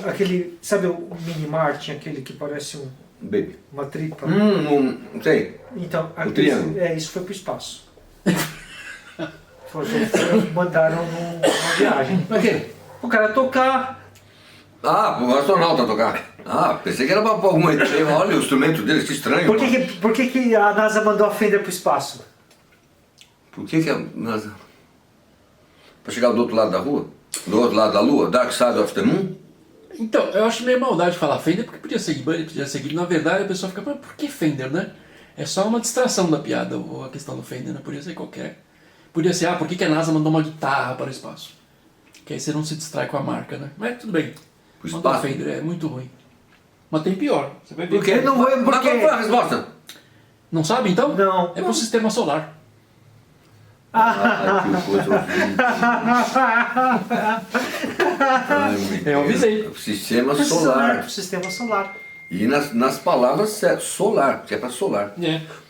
Aquele... Sabe o Mini Mart, aquele que parece Baby. uma tripa? Não sei. Então, triângulo. Isso foi pro espaço. Mandaram numa viagem. Pra quê? O cara tocar. Pro astronauta tocar. Pensei que era pra alguma ideia. Olha o instrumento deles, que estranho. Por que a NASA mandou a Fender pro espaço? Por que a NASA... Pra chegar do outro lado da rua? Do outro lado da lua? Dark Side of the Moon? Então, eu acho meio maldade falar Fender, porque podia ser Ibanez, podia ser Gibson. Na verdade, a pessoa fica, mas por que Fender, né? É só uma distração da piada, ou a questão do Fender, né? Podia ser qualquer. Podia ser, por que a NASA mandou uma guitarra para o espaço? Que aí você não se distrai com a marca, né? Mas tudo bem. O Mandou espaço? Fender, é muito ruim. Mas tem pior, você vai ver. Por quê? Não vou- Mas qual foi a resposta? Não sabe, então? Não. É pro sistema solar. Que coisa horrível. Ai, meu Eu avisei. Deus. Sistema Pro solar. sistema solar. E nas palavras certas, solar, que é pra solar.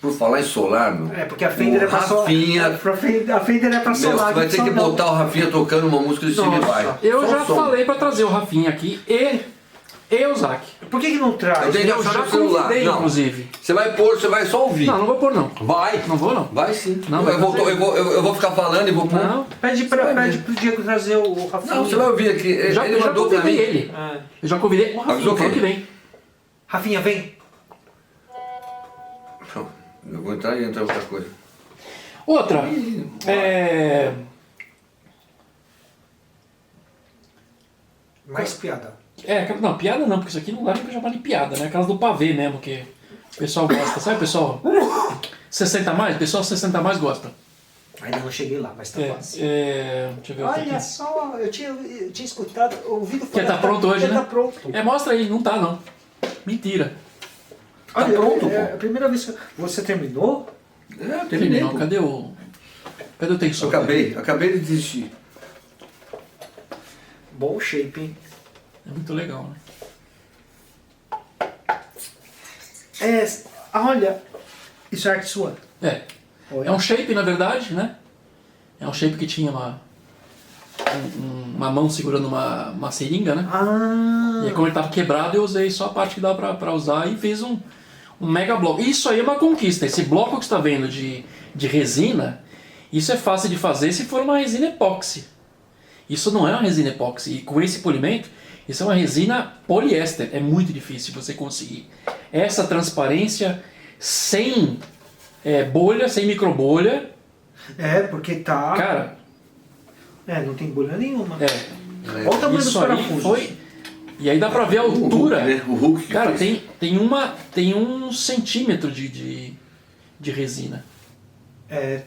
Por falar em solar, meu. Porque a Fender o é pra solar. Rafinha, A Fender é pra meu, solar. você vai ter que botar o Rafinha tocando uma música do Steve Nossa. Vai. Eu Só já o som. falei pra trazer o Rafinha aqui e o Zac. Por que não traz? Eu tenho que Eu achar já no celular. convidei, Não. inclusive. Você vai pôr, você vai só ouvir. Não, não vou pôr não. Vai. Não vou não. Vai sim. Não, eu, vai vou, fazer. eu vou ficar falando e vou pôr. Não. Pede pro Diego trazer o Rafinha. Não, você vai ouvir aqui. Eu já Ele mandou pra mim. convidei ele. Eu já convidei o Rafinha, Avisou falou quem? que vem. Rafinha, vem. Eu vou entrar e entrar outra coisa. Outra. Mais piada. Não, piada não, porque isso aqui não dá nem pra chamar de piada, né? Aquelas do pavê mesmo, que o pessoal gosta. Sabe, pessoal? 60 a mais? O pessoal 60 a mais gosta. Ainda não cheguei lá, mas tá quase. Deixa eu ver outra Olha aqui. só, eu tinha escutado, ouvido falar. Que tá pronto hoje, que né? Tá pronto. Mostra aí, não tá não. Mentira. Tá pronto, é pô. a primeira vez que você terminou? Terminei, Não, pô. cadê o tensor? Acabei de desistir. Bom shape, hein? É muito legal, né? Olha, isso é arte sua. É um shape, na verdade, né? É um shape que tinha uma mão segurando uma seringa, né? Ah, E aí, como ele tava quebrado, eu usei só a parte que dava pra usar e fiz um mega bloco. Isso aí é uma conquista. Esse bloco que você está vendo de resina, isso é fácil de fazer se for uma resina epóxi. Isso não é uma resina epóxi. E com esse polimento, isso é uma resina poliéster. É muito difícil você conseguir essa transparência sem bolha, sem microbolha. porque tá... Cara, não tem bolha nenhuma. é. Olha o tamanho dos Isso aí parafusos. foi... E aí dá pra ver a altura. O Hulk que Cara, fez. tem 1 centímetro de resina.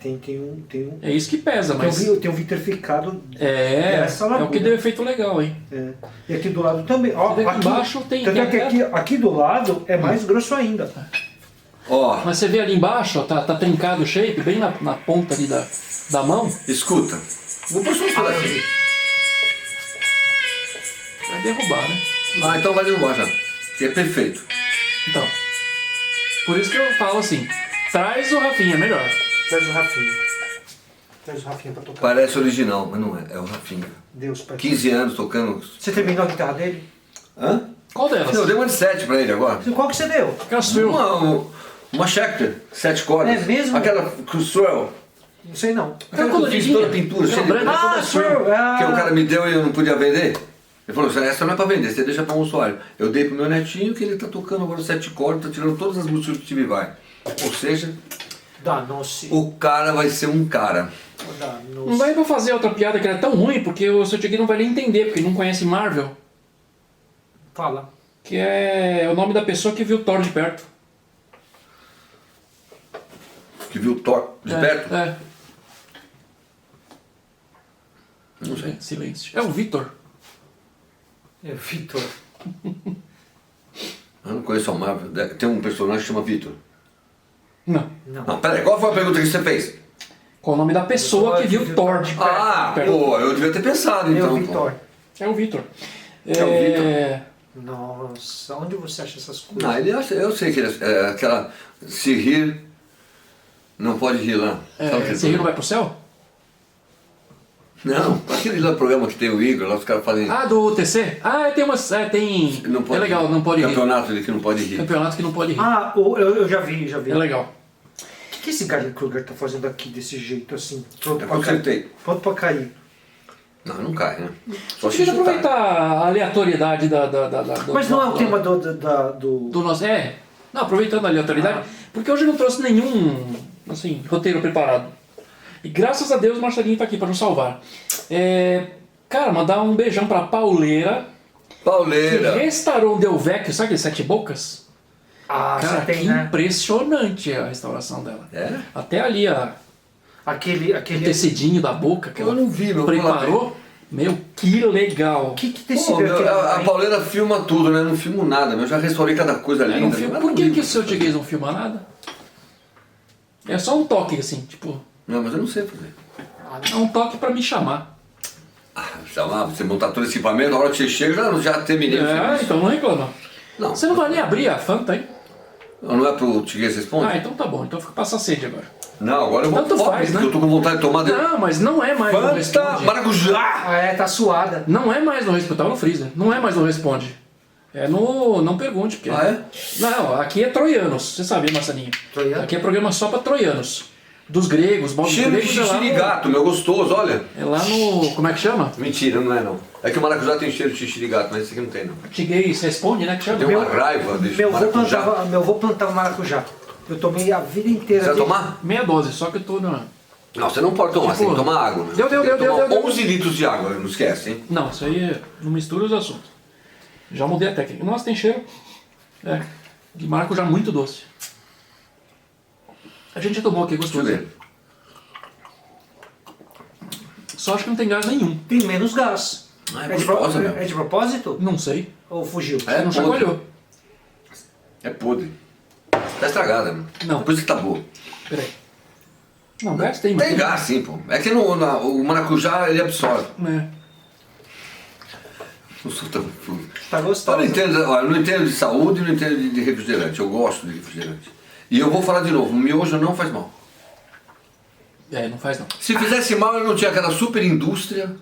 Tem um... É isso que pesa, mas... Tem um vitrificado É dessa o que largura. deu efeito legal, hein? E aqui do lado também. Ó, Aqui aqui embaixo tem- tanto é que tem aqui do lado é mais grosso ainda. Ó, Mas você vê ali embaixo, ó, tá trincado o shape, bem na ponta ali da mão. escuta. Vou pôr só um pedacinho. Vai derrubar, né? Então vai derrubar já. Que é perfeito. Então, por isso que eu falo assim, traz o Rafinha, melhor. Traz o Rafinha. Traz o Rafinha pra tocar. Parece original, mas não é. É o Rafinha. Deus, pai. 15 anos tocando. Você terminou a guitarra dele? Hã? Qual delas? Eu dei uma de 7 pra ele agora. Qual que você deu? Castril. Uma Schecter, 7 cordas. É mesmo? Aquela Crusoe. Não sei não. Aquela que eu fiz toda a pintura, cheia de branca. toda Ah, suja, Swirl, ah. que o cara me deu e eu não podia vender. Ele falou, essa não é pra vender, você deixa pra um usuário. Eu dei pro meu netinho que ele tá tocando agora 7 cordas, tá tirando todas as músicas do Steve Vai. Ou seja, Danou-se. o cara vai ser um cara. Não Danou-se. vai pra fazer outra piada que era tão ruim, porque o seu Tigui não vai nem entender, porque ele não conhece Marvel. Fala. Que é o nome da pessoa que viu Thor de perto. Que viu o Thor de perto? É. Não sei. Silêncio. É o Vitor. É o Vitor. Eu não conheço a Marvel. Tem um personagem que chama Victor. Não. Não, peraí, qual foi a pergunta que você fez? Qual o nome da pessoa que viu Thor de perto? Ah, pô, eu devia ter pensado É então. o Vitor. É o Vitor. É o Vitor. Nossa, onde você acha essas coisas? Não, ele acha, eu sei que ele é aquela. Se rir, não pode rir lá. Sabe aquele Você não programa? vai pro céu? Não, aquele lá programa que tem o Igor, lá os caras fazem. Ah, do TC? Ah, tem umas. Tem. Não pode É legal, rir. não pode rir. Campeonato de que não pode rir. Campeonato que não pode rir. Ah, eu já vi. É legal. O que esse Gary Kruger tá fazendo aqui desse jeito assim? Pronto Eu pra consertei. cair. Pronto pra cair. Não cai, né? Só Você se precisa chutar. aproveitar a aleatoriedade Mas não é o tema do... do nosso. Não, aproveitando a aleatoriedade, porque hoje eu não trouxe nenhum assim, roteiro preparado. E graças a Deus o Marcelinho tá aqui para nos salvar. Cara, mandar um beijão pra Pauleira, que Pauleira. restaurou um Del Vecchio, sabe aquele 7 bocas? Ah, Cara, você tem, que né? impressionante a restauração dela. É? Até ali o Aquele... tecidinho da boca que Eu ela não vi, meu, vou lá preparou. Meu, que legal. Que Pô, tecido meu, aquele? a Pauleira filma tudo, né? Eu não filmo nada, meu. Eu já restaurei cada coisa Eu linda. não filmo. mas Por não que, ligo. que o seu Tiguês não filma nada? É só um toque, assim, tipo. Não, mas eu não sei fazer. É um toque pra me chamar. Sei lá, você montar todo esse equipamento, a hora que você chega, já terminei o serviço. Então não reclama. Não. Você não vai nem abrir a Fanta, hein? Não é pro Tiguês responder? Então tá bom. Então fica passar sede agora. Não, agora eu vou Tanto tomar, faz, porque né? eu tô com vontade de tomar dele. Não, mas não é mais no Fanta responde. maracujá! Ah, tá suada. Não é mais no responde. Tava no freezer. Não é mais no responde. É no não pergunte. Porque... Ah, é? Não, aqui é troianos. Você sabia, Marcelinho? Troiano? Aqui é programa só pra troianos. Dos gregos. Bom, dos Cheiro de gregos é lá no- xixirigato, meu, gostoso, olha. É lá no... Como é que chama? Mentira, não é não. É que o maracujá tem cheiro de xixirigato, mas esse aqui não tem não. Tiguês responde, né? Que chama? Tem uma raiva desse Meu avô maracujá. plantava maracujá. Eu tomei a vida inteira. Você vai de- tomar? Meia dose, só que eu tô na... Não, você não pode tomar, você tem que tomar água. Né? Deu, Tem que tomar deu. 11 litros de água, não esquece, hein? Não, isso aí não mistura os assuntos. Já mudei a técnica. Nossa, tem cheiro. De maracujá muito doce. A gente já tomou aqui, Deixa eu gostoso. ver. Só acho que não tem gás nenhum. Tem menos gás. Ah, É de, gostosa, meu. é de propósito? Não sei. Ou fugiu? É Não podre. chacoalhou. É podre. Tá estragada, meu. Não. Por isso que tá boa. Peraí. Não, gás tem, mas Tem gás sim, pô. É que o maracujá ele absorve. Não sou tão fundo. Tá Eu gostoso. não entendo, olha, eu não entendo de saúde e não entendo de refrigerante. Eu gosto de refrigerante. E eu vou falar de novo, o miojo não faz mal. Não faz não. Se fizesse mal, ele não tinha aquela super indústria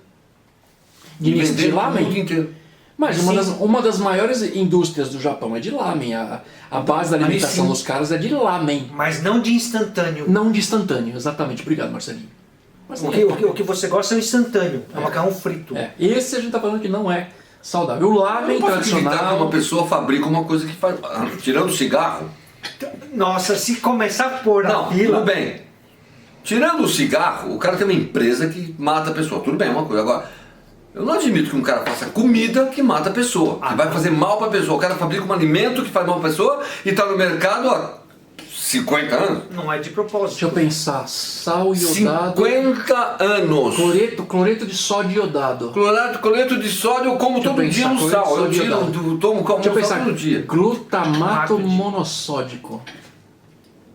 De vendendo pro lamen. mundo inteiro. Mas uma das maiores indústrias do Japão é de lamen. A base da alimentação sim. dos caras é de lamen. Mas não de instantâneo. Não de instantâneo, exatamente. Obrigado, Marcelinho. Mas O que você gosta é o instantâneo. É o macarrão frito. Esse a gente tá falando que não é saudável. O lamen Eu não posso acreditar que tradicional... uma pessoa fabrica uma coisa que faz... Tirando o cigarro... Nossa, se começar a pôr na Não, fila... tudo bem. Tirando o cigarro, o cara tem uma empresa que mata a pessoa. Tudo bem, é uma coisa. Agora, eu não admito que um cara faça comida que mata a pessoa. Que vai fazer mal pra pessoa. O cara fabrica um alimento que faz mal pra pessoa e tá no mercado há 50 anos. Não é de propósito. Deixa eu pensar. Sal iodado... 50 anos. Cloreto de sódio iodado. Cloreto de sódio eu como Deixa eu todo dia pensar, no cloreto sal. de Eu sódio tiro, iodado. tomo como Deixa eu sal pensar. todo dia. Glutamato Glutamato de- monossódico.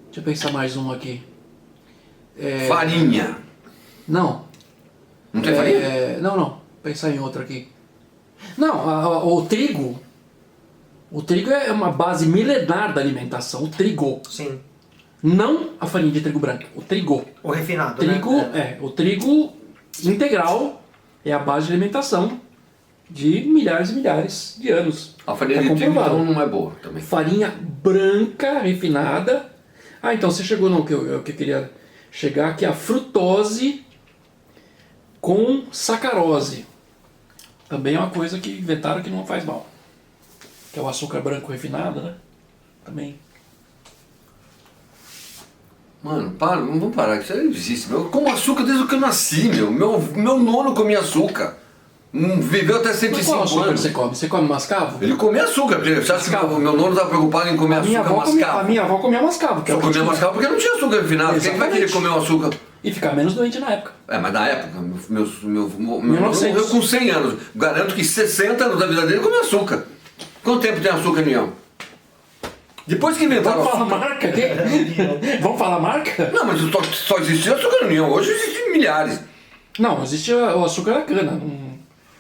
Deixa eu pensar mais um aqui. Farinha. Não. Não tem farinha? Não. Pensar em outro aqui. Não, o trigo. O trigo é uma base milenar da alimentação. O trigo. Sim. Não a farinha de trigo branco. O trigo. O refinado, Trigo, né? o trigo integral é a base de alimentação de milhares e milhares de anos. A farinha É de trigo comprovado. então não é boa também. Farinha branca refinada. Então você chegou no que eu queria chegar, que é a frutose com sacarose. Também é uma coisa que inventaram que não faz mal. Que é o açúcar branco refinado, né? Também. Mano, para, não vamos parar, isso aí não existe. Eu como açúcar desde que eu nasci, meu. Meu nono comia açúcar. Viveu até Mas 105 qual açúcar anos. você come? Você come mascavo? Ele comia açúcar, porque você acha que Mascavo. meu nono estava preocupado em comer A minha, açúcar mascavo? a minha avó comia mascavo. Que é Só o que comia tinha. mascavo porque não tinha açúcar refinado. Quem vai querer Exatamente. comer um açúcar? E ficar menos doente na época. Mas na época, meu nono 1900. morreu com 100 anos. Garanto que 60 anos da vida dele comeu açúcar. Quanto tempo tem açúcar, União? Depois que inventaram Vamos falar açúcar... marca aqui? Vamos falar marca? Não, mas só existia açúcar União. Hoje existem milhares. Não, existia o açúcar da cana.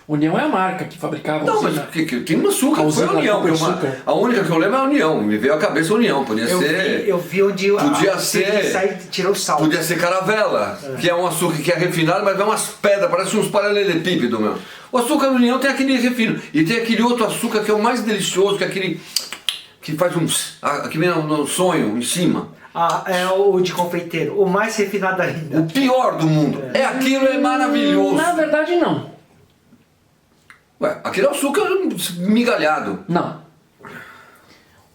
União é a marca que fabricava. Não, usina. mas tem uma açúcar, A foi a usina União. Cooper que Sugar. a única que eu lembro é a União. Me veio à cabeça a União. Podia ser. Eu vi onde Podia a ser- sai e tirou o sal. Podia ser caravela, que é um açúcar que é refinado, mas é umas pedras, parece uns paralelepípedos, meu. O açúcar União tem aquele refino. E tem aquele outro açúcar que é o mais delicioso, que é aquele que faz que vem no sonho, em cima. É o de confeiteiro. O mais refinado ainda. O pior do mundo. Aquilo é maravilhoso. Na verdade, não. Ué, aquele é açúcar migalhado. Não.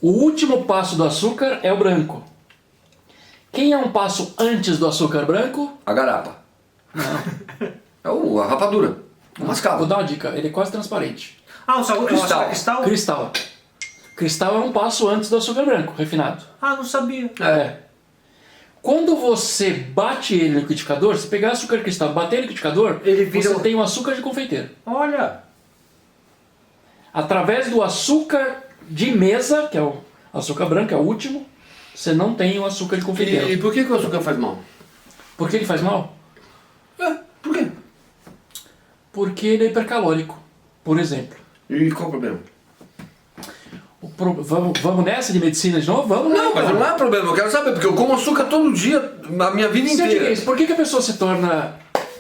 O último passo do açúcar é o branco. Quem é um passo antes do açúcar branco? A garapa. Não. É a rapadura. O Vou mascavo. dar uma dica, ele é quase transparente. O sal Cristal. cristal? Cristal. Cristal é um passo antes do açúcar branco, refinado. Não sabia. É. Quando você bate ele no liquidificador, se pegar açúcar cristal e bater no liquidificador, Ele vira você tem um açúcar de confeiteiro. Olha. Através do açúcar de mesa, que é o açúcar branco, é o último, você não tem o açúcar de confeiteiro. E por que o açúcar faz mal? Por que ele faz mal? Por quê? Porque ele é hipercalórico, por exemplo. E qual o problema? Vamos nessa de medicina de novo? Vamos lá. Não, mas então. não é problema, eu quero saber, porque eu como açúcar todo dia, a minha vida Se eu inteira. digo isso, por que a pessoa se torna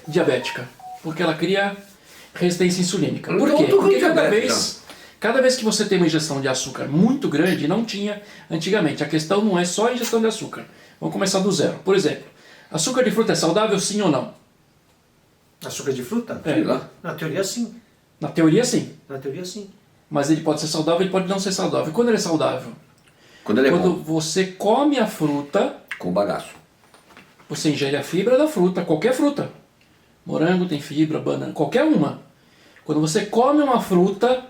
diabética? Porque ela cria resistência insulínica. Por Então, quê? eu tô com Porque diabetes, cada vez que você tem uma ingestão de açúcar muito grande, não tinha antigamente. A questão não é só a ingestão de açúcar. Vamos começar do zero. Por exemplo, açúcar de fruta é saudável, sim ou não? Açúcar de fruta? É. Sei lá. Na teoria, sim. Na teoria, sim. Na teoria, sim. Mas ele pode ser saudável, ele pode não ser saudável. E quando ele é saudável? Quando ele é Quando bom, você come a fruta, com bagaço. você ingere a fibra da fruta, qualquer fruta. Morango tem fibra, banana, qualquer uma. Quando você come uma fruta,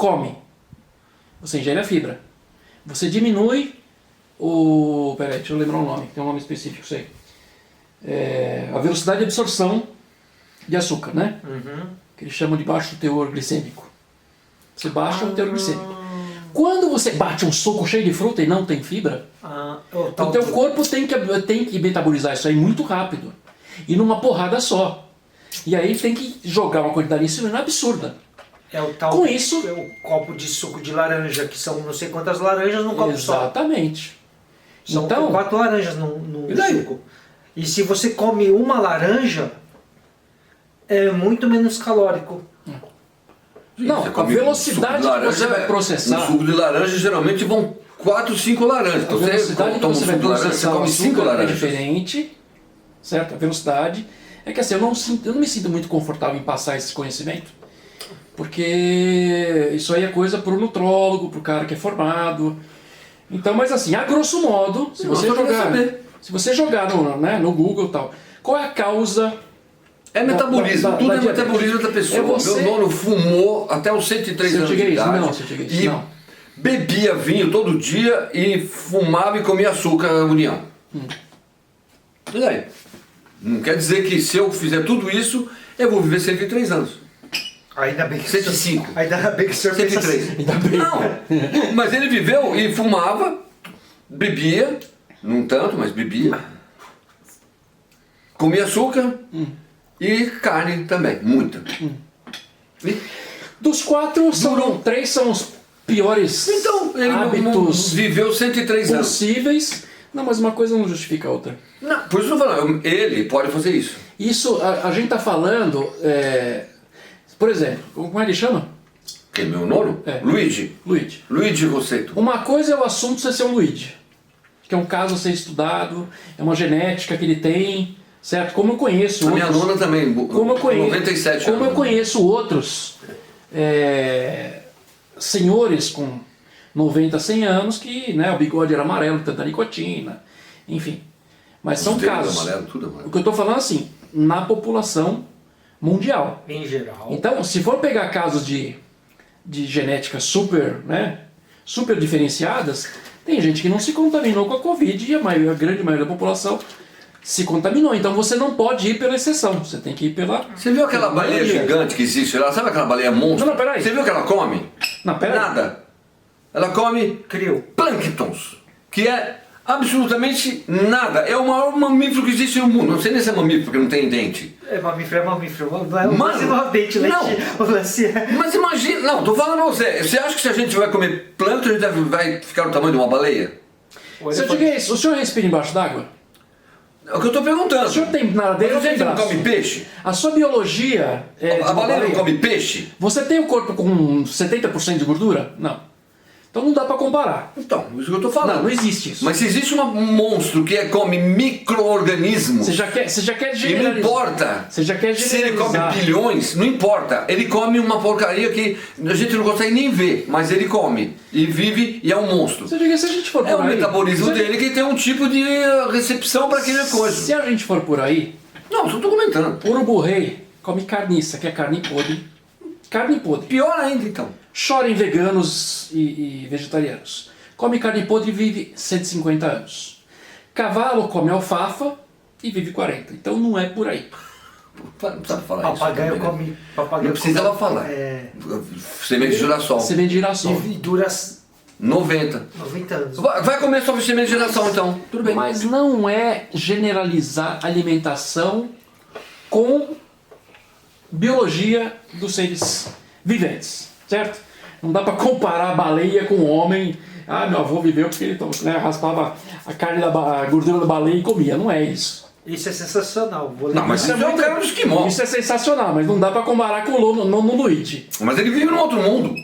você ingere a fibra. Você diminui o... Peraí, deixa eu lembrar o nome, tem um nome específico, sei. A velocidade de absorção de açúcar, né? Que eles chamam de baixo teor glicêmico. Você baixa o teor glicêmico. Quando você bate um suco cheio de fruta e não tem fibra, o teu corpo tem que metabolizar isso aí muito rápido. E numa porrada só. E aí tem que jogar uma quantidade de insulina absurda. É o tal. Com isso- É o copo de suco de laranja, que são não sei quantas laranjas num copo só. Exatamente. São Então, 4 laranjas num E daí? suco. E se você come uma laranja, é muito menos calórico. Não, Você a come velocidade suco de que você vai processar. No suco de laranja geralmente vão 4, 5 laranjas. A Então você velocidade que toma um você vai suco de laranja, você processar o come 5 açúcar é laranjas. diferente, certo? A velocidade. É que assim, eu não me sinto muito confortável em passar esse conhecimento, porque isso aí é coisa para o nutrólogo, para o cara que é formado. Então, mas assim, a grosso modo, se você jogar no Google e tal, qual é a causa... É metabolismo, tudo é diabetes? metabolismo da pessoa. É você- Meu nono fumou até os 103 anos de idade e bebia vinho todo dia e fumava e comia açúcar união. E aí? Não quer dizer que se eu fizer tudo isso, eu vou viver 103 anos. Ainda bem que 105. Ainda bem que o senhor pensa 103. assim. Não, mas ele viveu e fumava, bebia, não tanto, mas bebia. Comia açúcar e carne também, muita. E- Dos 4, três são os piores Então, ele hábitos viveu 103 anos. possíveis. Não, mas uma coisa não justifica a outra. Não, por isso eu tô falando, ele pode fazer isso. Isso, a gente tá falando, por exemplo, como é que ele chama? Quem, meu nono? É. Luigi. Luigi Rossetto. Uma coisa é o assunto você ser um Luigi, que é um caso a ser estudado, é uma genética que ele tem, certo? Como eu conheço A minha outros, nona também, como eu conheço, 97 como anos. eu conheço outros senhores com 90, 100 anos que, né, o bigode era amarelo, tanta nicotina, enfim. Mas são Os dedos casos. amarelo, tudo O amarelo. que eu estou falando assim, na população mundial. Em geral. Então, se for pegar casos de genética super, né, super diferenciadas, tem gente que não se contaminou com a Covid e a grande maioria da população se contaminou. Então você não pode ir pela exceção, você tem que ir pela... Você viu aquela baleia maioria. gigante que existe lá? Sabe aquela baleia monstro? Não, peraí. Você viu que ela come? Não, peraí. Nada. Ela come Criou. plânctons, que é absolutamente nada. É o maior mamífero que existe no mundo. Não sei nem se é mamífero, porque não tem dente. É mamífero. Não é Mano, o lance não é o dente, não. o lance é... Mas imagina, não, tô falando pra você. Você acha que se a gente vai comer plâncton, a gente vai ficar do tamanho de uma baleia? Se eu diga isso, o senhor respira embaixo d'água? É o que eu tô perguntando. O senhor tem nadadeira ou Você tem não braço? come peixe? A sua biologia é de A uma baleia não baleia. come peixe? Você tem o corpo com 70% de gordura? Não. Então não dá pra comparar. Então, isso que eu tô falando. Não existe isso. Mas se existe um monstro que come micro-organismos, Você já quer e não generalizar. importa Você já quer se ele come generalizar. bilhões, não importa. Ele come uma porcaria que a gente não consegue nem ver, mas ele come. E vive e é um monstro. Você diga, se a gente for É por o aí... metabolismo se- dele que tem um tipo de recepção para aquela coisa. Se a gente for por aí, Não, só tô comentando. urubu-rei come carniça, que é carne podre. Carne podre. Pior ainda, então. Chora em veganos e vegetarianos. Come carne podre e vive 150 anos. Cavalo come alfafa e vive 40. Então não é por aí. Não precisava falar Papagaio isso. também, né? come... Papagaio Não precisava come, falar. Semente de girassol. Semente de girassol. E dura 90. 90 anos. Vai comer só semente de girassol, então. Tudo bem. Mas não é generalizar alimentação com biologia dos seres viventes, certo? Não dá para comparar a baleia com o homem. Ah, meu avô viveu porque ele raspava a carne a gordura da baleia e comia. Não é isso. Isso é sensacional. Não, mas isso é um cara dos esquimó. Isso é sensacional, mas não dá para comparar com o no Luigi. Mas ele vive num outro mundo.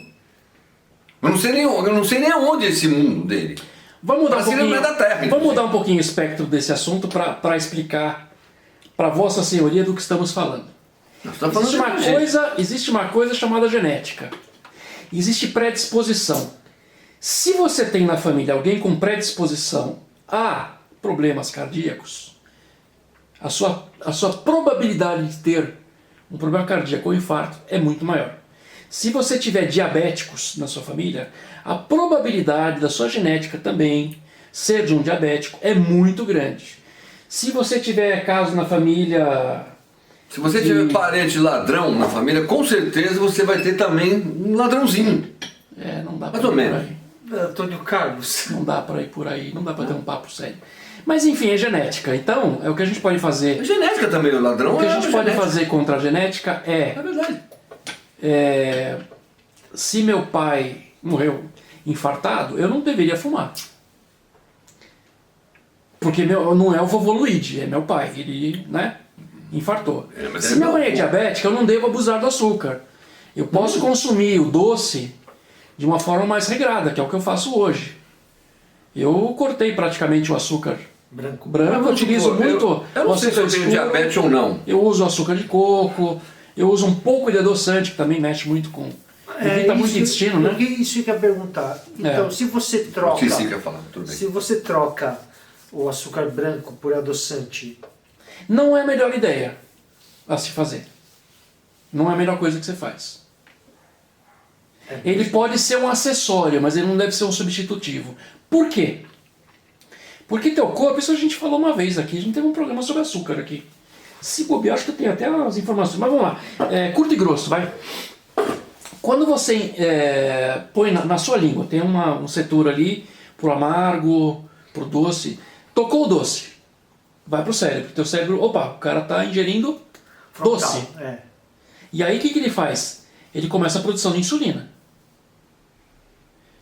Eu não sei nem aonde é esse mundo dele. Vamos mudar um Parece que ele pouquinho. não é da Terra, Vamos inclusive. mudar um pouquinho o espectro desse assunto para explicar para Vossa Senhoria do que estamos falando. Você tá falando Existe uma coisa chamada genética. Existe predisposição. Se você tem na família alguém com predisposição a problemas cardíacos, a sua probabilidade de ter um problema cardíaco ou infarto é muito maior. Se você tiver diabéticos na sua família, a probabilidade da sua genética também ser de um diabético é muito grande. Se você tiver caso na família... Se você tiver parente ladrão na família, com certeza você vai ter também um ladrãozinho. não dá Mais pra ou ir por menos. aí. Antônio Carlos. Não dá pra ir por aí, não dá pra ter um papo sério. Mas enfim, é genética. Então, é o que a gente pode fazer. É genética também, o ladrão O que a é gente pode genética. fazer contra a genética É verdade. se meu pai morreu infartado, eu não deveria fumar. Porque não é o vovô Luigi, é meu pai. Ele, né, infartou. mas Se é minha meu mãe é avô. diabética, eu não devo abusar do açúcar. Eu posso consumir o doce de uma forma mais regrada, que é o que eu faço hoje. Eu cortei praticamente o açúcar Branco. branco, eu utilizo muito Eu não o sei se eu açúcar tenho escuro. diabetes ou não. Eu uso açúcar de coco, eu uso um pouco de adoçante, que também mexe muito com... Evita muito o intestino, né? Isso que eu ia perguntar. Então, se você troca... O que quer falar, tudo bem. Se você troca o açúcar branco por adoçante, Não é a melhor ideia a se fazer. Não é a melhor coisa que você faz. Ele pode ser um acessório, mas ele não deve ser um substitutivo. Por quê? Porque teu corpo, isso a gente falou uma vez aqui, a gente teve um programa sobre açúcar aqui. Se bobear, acho que eu tenho até as informações, mas vamos lá. Curto e grosso, vai. Quando você põe na sua língua, tem um setor ali pro amargo, pro doce. Tocou o doce, vai pro cérebro. Teu cérebro, opa, o cara tá ingerindo doce. frontal, E aí o que ele faz? Ele começa a produção de insulina.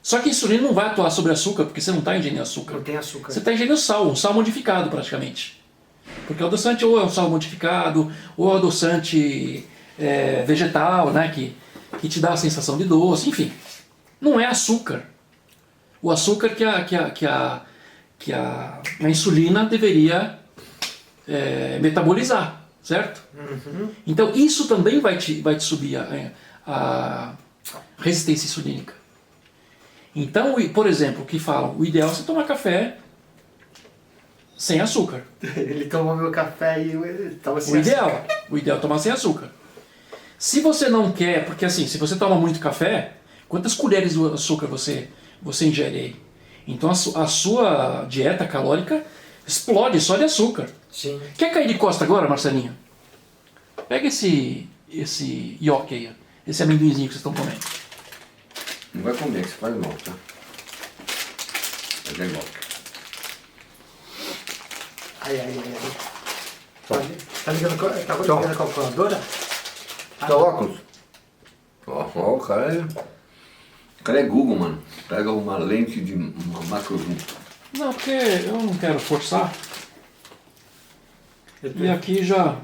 Só que a insulina não vai atuar sobre açúcar, porque você não está ingerindo açúcar. não tem açúcar. Você está ingerindo sal, um sal modificado praticamente. Porque o adoçante ou é um sal modificado, ou é um adoçante vegetal, né, que te dá a sensação de doce, enfim. Não é açúcar. O açúcar que a insulina deveria metabolizar, certo? Então isso também vai te subir a resistência insulínica. Então, por exemplo, o que falam, o ideal é você tomar café sem açúcar. Ele tomou meu café e ele tava O ideal é tomar sem açúcar. Se você não quer, porque assim, se você toma muito café, quantas colheres de açúcar você ingere aí? Então a sua dieta calórica explode só de açúcar. Sim. Quer cair de costa agora, Marcelinho? Pega esse nhoque aí, ó, esse amendoinzinho que vocês estão comendo. Não vai comer, que você faz mal, tá? Mas é igual. Ai. Tá ligando com a calculadora? Tá óculos? Ó, o cara é Google, mano. Pega uma lente de uma macro zoom. Não, porque eu não quero forçar. E aqui já...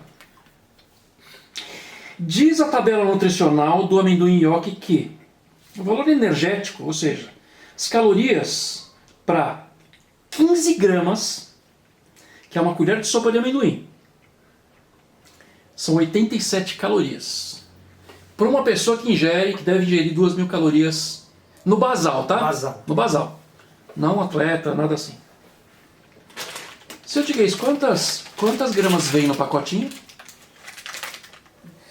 Diz a tabela nutricional do amendoim nhoque que o valor energético, ou seja, as calorias para 15 gramas, que é uma colher de sopa de amendoim, são 87 calorias. Para uma pessoa que deve ingerir 2.000 calorias no basal, tá? Basal. No basal. Não atleta, nada assim. Se eu te dizer isso, quantas gramas vem no pacotinho?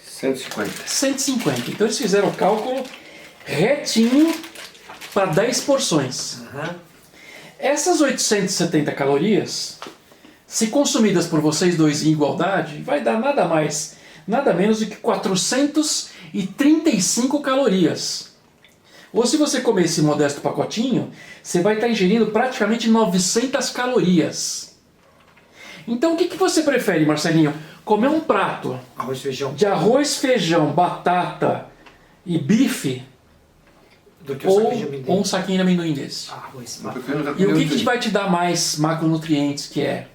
150. 150. Então eles fizeram o cálculo retinho para 10 porções. Essas 870 calorias, se consumidas por vocês dois em igualdade, vai dar nada mais, nada menos do que 435 calorias. Ou se você comer esse modesto pacotinho, você vai estar ingerindo praticamente 900 calorias. Então o que você prefere, Marcelinho? Comer um prato Arroz, feijão. de arroz, feijão, batata e bife, Do que o saquinho de amendoim. ou um saquinho de amendoim desse? Arroz, Eu prefiro já E o comer que isso vai te dar mais macronutrientes, que é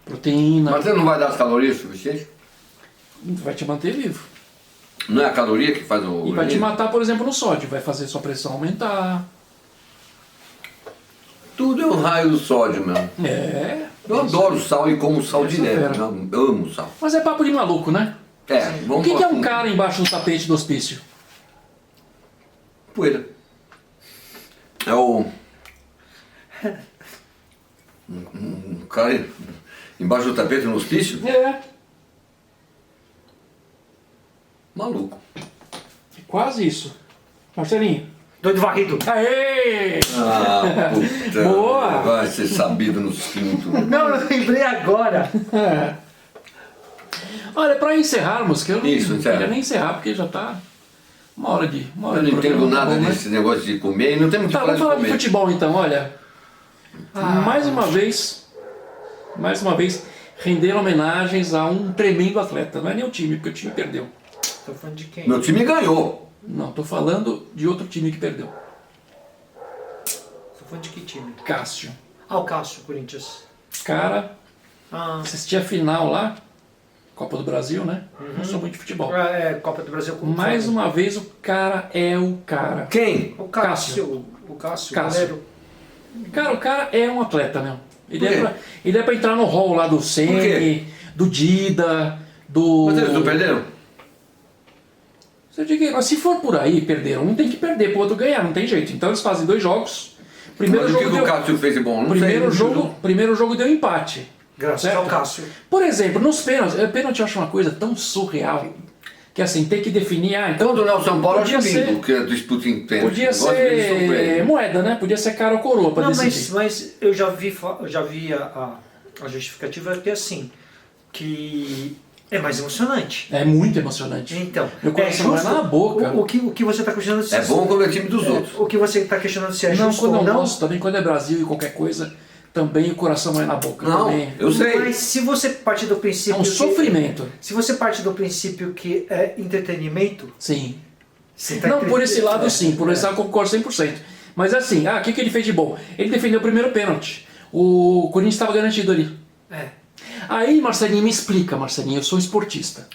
proteína, Mas você não vai dar as calorias suficientes? vai te manter vivo. Não é a caloria que faz o E vai te organismo? matar, por exemplo, no sódio, vai fazer sua pressão aumentar. Tudo é o raio do sódio, meu. Eu adoro sal e como sal Essa direto. fera. Eu amo sal. Mas é papo de maluco, né? É, O vamos que é falar um cara embaixo do tapete do hospício? Poeira. É o... Um cara embaixo do tapete no hospício? Maluco. Quase isso. Marcelinho. Doido varrido. Aê! Ah, puta. Boa. Vai ser sabido no cinto. Não, eu lembrei agora. Olha, para encerrarmos, que eu não Isso, encerra. queria nem encerrar, porque já tá uma hora de Eu não entendo programa, tá nada bom, né? desse negócio de comer e não temos que Tá, falar vamos de falar de comer. futebol então, olha. Mais uma vez, renderam homenagens a um tremendo atleta. Não é nem o time, porque o time perdeu. Tô falando de quem? Meu time ganhou. Não, tô falando de outro time que perdeu. Tô falando de que time? Cássio. Ah, o Cássio, Corinthians. Cara, Ah, assisti a final lá, Copa do Brasil, né? Não sou muito de futebol. Copa do Brasil com Mais uma vez o cara é o cara. Quem? O Cássio. O Cássio. Cássio. Cara, o cara é um atleta, meu. Por quê? Ele é pra entrar no hall lá do quê? Sengue, do Dida, do... Mas eles não perderam? Eu digo, mas se for por aí, perderam. Um tem que perder pro outro ganhar, não tem jeito. Então eles fazem 2 jogos. Primeiro Mas o que jogo o deu... Cássio fez de bom? Não Primeiro sei. jogo deu empate. Graças Certo? ao Cássio. Por exemplo, nos pênaltis, pênalti eu acho uma coisa tão surreal. Que assim, tem que definir, então Quando não, São Paulo podia acho ser- lindo, que a disputa em pênalti. podia Eu gosto de ver isso ser sofrer. moeda, né? Podia ser cara ou coroa pra Não, decidir. mas eu já vi a justificativa que é assim, que é mais emocionante. É muito emocionante. Então, Meu coração vai na boca. O que você está questionando se É bom quando é time dos outros. o que você está questionando se é Não, justo quando ou eu não. gosto, também quando é Brasil e qualquer coisa, também o coração vai na boca. Não, também. eu sei. Mas se você parte do É princípio um sofrimento. se você parte do princípio que é entretenimento, Sim. você tá Não, por esse lado é, sim, por esse lado eu concordo 100%. Mas assim, o que ele fez de bom? Ele defendeu o primeiro pênalti. O Corinthians estava garantido ali. É. Aí, Marcelinho, me explica, Marcelinho, eu sou esportista.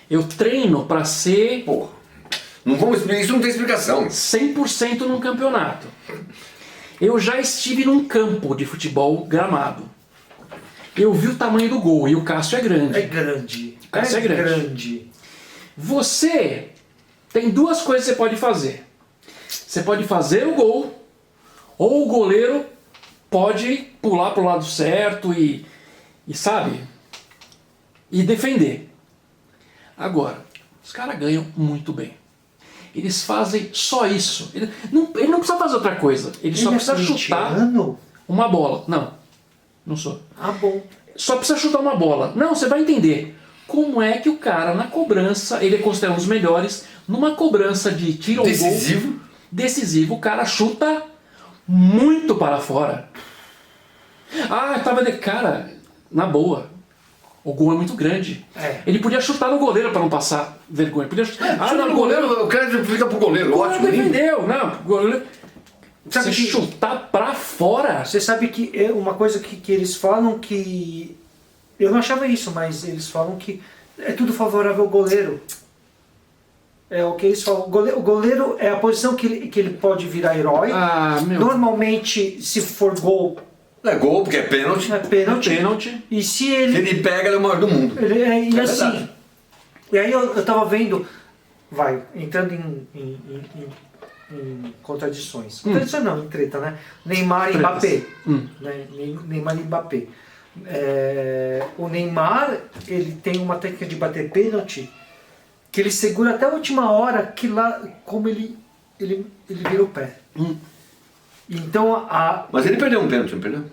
Eu treino para ser Porra. Não vamos explicar, isso não tem explicação. 100% num campeonato. Eu já estive num campo de futebol gramado. Eu vi o tamanho do gol e o Cássio é grande. É grande. Cássio é grande. Você tem 2 coisas que você pode fazer. Você pode fazer o gol, ou o goleiro pode pular pro lado certo e sabe? E defender. Agora, os caras ganham muito bem. Eles fazem só isso. Ele não precisa fazer outra coisa. Ele só precisa chutar corintiano? uma bola. Não sou. Ah, bom. Só precisa chutar uma bola. Não, você vai entender. Como é que o cara na cobrança, ele é considerado um dos melhores, numa cobrança de tiro ou gol decisivo, o cara chuta muito para fora. Ah, tava de cara, na boa. O gol é muito grande. É. Ele podia chutar no goleiro para não passar vergonha. Podia chutar. Ah, não, o goleiro. O crédito fica pro goleiro, O goleiro ótimo. lindo. defendeu. Não, o goleiro. Sabe Você que- chutar pra fora. Você sabe que é uma coisa que eles falam que... Eu não achava isso, mas eles falam que é tudo favorável ao goleiro. É o que eles falam. O goleiro é a posição que ele pode virar herói. Ah, meu. Normalmente, se for gol, É gol, porque é pênalti. é pênalti. Pênalti. E se Se ele... ele pega, ele é o maior do mundo. E É assim... verdade. E aí eu tava vendo... entrando em contradições. Contradição não, em treta, né? Neymar e Tretas. Mbappé. Hum. Né? Neymar e Mbappé. O Neymar, ele tem uma técnica de bater pênalti que ele segura até a última hora, que lá, como ele vira o pé. Então, Mas ele perdeu um pênalti, não perdeu?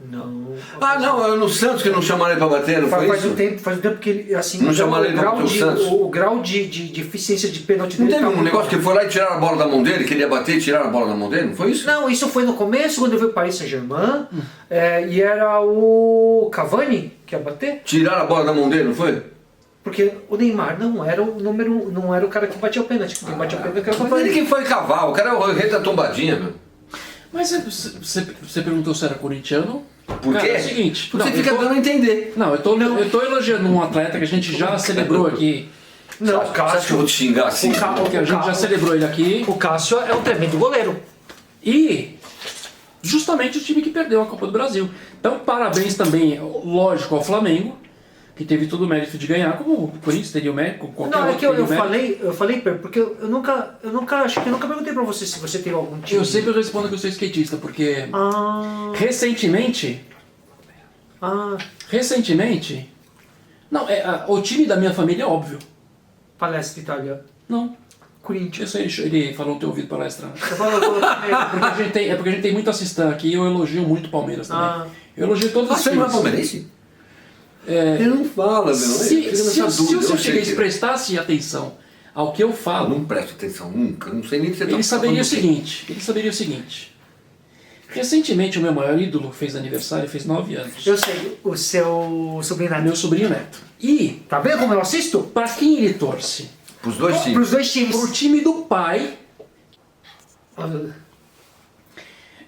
Não... Ah, não, é no Santos que não chamaram ele pra bater, não foi Faz isso? um tempo que ele, assim, Não chamaram ele pro Santos? o grau de eficiência de pênalti Não dele teve tá um muito negócio que foi lá e tiraram a bola da mão dele, queria bater e tiraram a bola da mão dele, não foi isso? Não, isso foi no começo, quando eu vi o Paris Saint-Germain, e era o Cavani que ia bater, Tiraram a bola da mão dele, não foi? porque o Neymar não era o número, não era o cara que batia o pênalti, quem batia o pênalti era o Mas ele Cavani. que foi cavar, o cara é o rei da tombadinha, meu. Mas você perguntou se era corintiano? Por Cara, quê? é o seguinte. Porque não, você fica eu tô- dando a entender. Não, eu tô elogiando um atleta que a gente já celebrou aqui. Não, Você acha que eu vou te xingar assim? Que a gente já celebrou ele aqui. O Cássio é um tremendo goleiro. E justamente o time que perdeu a Copa do Brasil. Então, parabéns também, lógico, ao Flamengo, que teve todo o mérito de ganhar, como o Corinthians teria o mérito, como qualquer Não, é outro que eu teria o mérito. falei, porque eu nunca, acho que eu nunca perguntei pra você se você tem algum time. Eu sempre respondo que eu sou skatista, porque Ah, recentemente, não, o time da minha família é óbvio. Palestra Itália. Não, Corinthians. ele falou no teu ouvido palestra. Você falou Porque é porque a gente tem muito assistente aqui e eu elogio muito o Palmeiras também. Ah. Eu elogio todos os Você não é times. palmeirense? Ele não fala, meu. Se o seu sei Figueirense que- prestasse atenção ao que eu Eu falo, não presto atenção nunca, não sei nem o que você tá ele saberia o falando. seguinte. Recentemente o meu maior ídolo fez aniversário, fez 9 anos. Eu sei, o seu sobrinho Neto. Meu sobrinho Neto. E, Tá vendo como eu assisto? pra quem ele torce? Pros dois Pros times. dois times. Pro time do pai,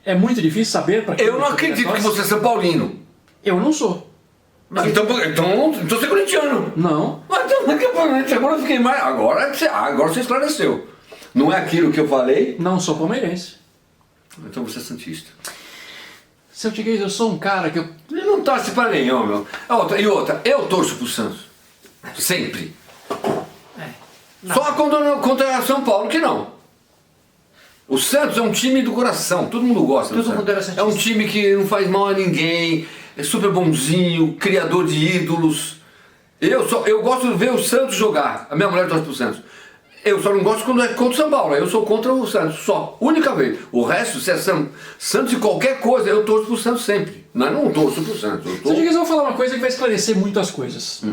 é muito difícil saber pra quem Eu não o sobrinho acredito que torce. você é São Paulino. Eu não sou. Então você é corintiano. Não. Mas então, agora eu fiquei mais. Agora você esclareceu. Não é aquilo que eu falei? Não sou palmeirense. Então você é santista. Seu Tiguez, eu sou um cara que eu... Ele não torce pra nenhum, meu. E outra, eu torço pro Santos. Sempre. Só contra São Paulo que não. O Santos é um time do coração, todo mundo gosta do Todo mundo era Santos. santista. É um time que não faz mal a ninguém, é super bonzinho, criador de ídolos. Eu gosto de ver o Santos jogar. A minha mulher torce pro Santos. Eu só não gosto quando é contra o São Paulo. Eu sou contra o Santos, só. Única vez. O resto, se é Santos e qualquer coisa, eu torço pro Santos sempre. Mas eu não torço pro Santos. Seu Tiguez, eu vou falar uma coisa que vai esclarecer muitas coisas.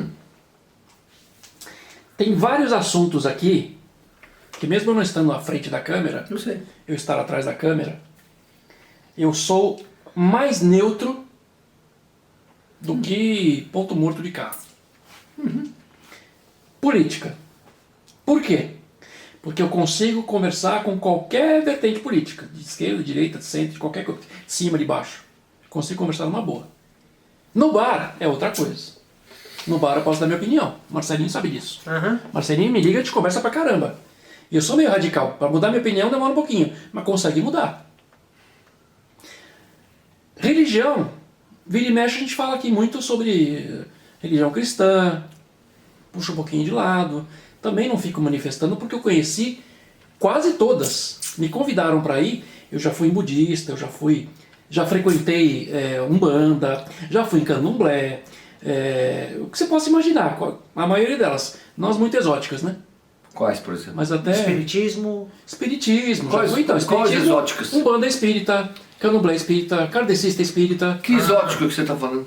Tem vários assuntos aqui, que mesmo eu não estando à frente da câmera, Não sei. eu estar atrás da câmera, eu sou mais neutro do que ponto morto de carro. Política. Por quê? Porque eu consigo conversar com qualquer vertente política, de esquerda, de direita, de centro, de qualquer coisa, de cima, de baixo. Consigo conversar numa boa. No bar é outra coisa. No bar eu posso dar minha opinião. Marcelinho sabe disso. Marcelinho me liga e te conversa pra caramba. E eu sou meio radical. Pra mudar minha opinião demora um pouquinho, mas consegue mudar. Religião. Vira e mexe a gente fala aqui muito sobre religião cristã. Puxa um pouquinho de lado. Também não fico manifestando porque eu conheci quase todas. Me convidaram para ir. Eu já fui em budista, já frequentei Umbanda, já fui em Candomblé. O que você possa imaginar, a maioria delas. Nós muito exóticas, né? Quais, por exemplo? Mas até... Espiritismo. Espiritismo. Quais- já, então, quais espiritismo, exóticas? Umbanda espírita, Candomblé espírita, kardecista espírita. Que exótico que você tá falando?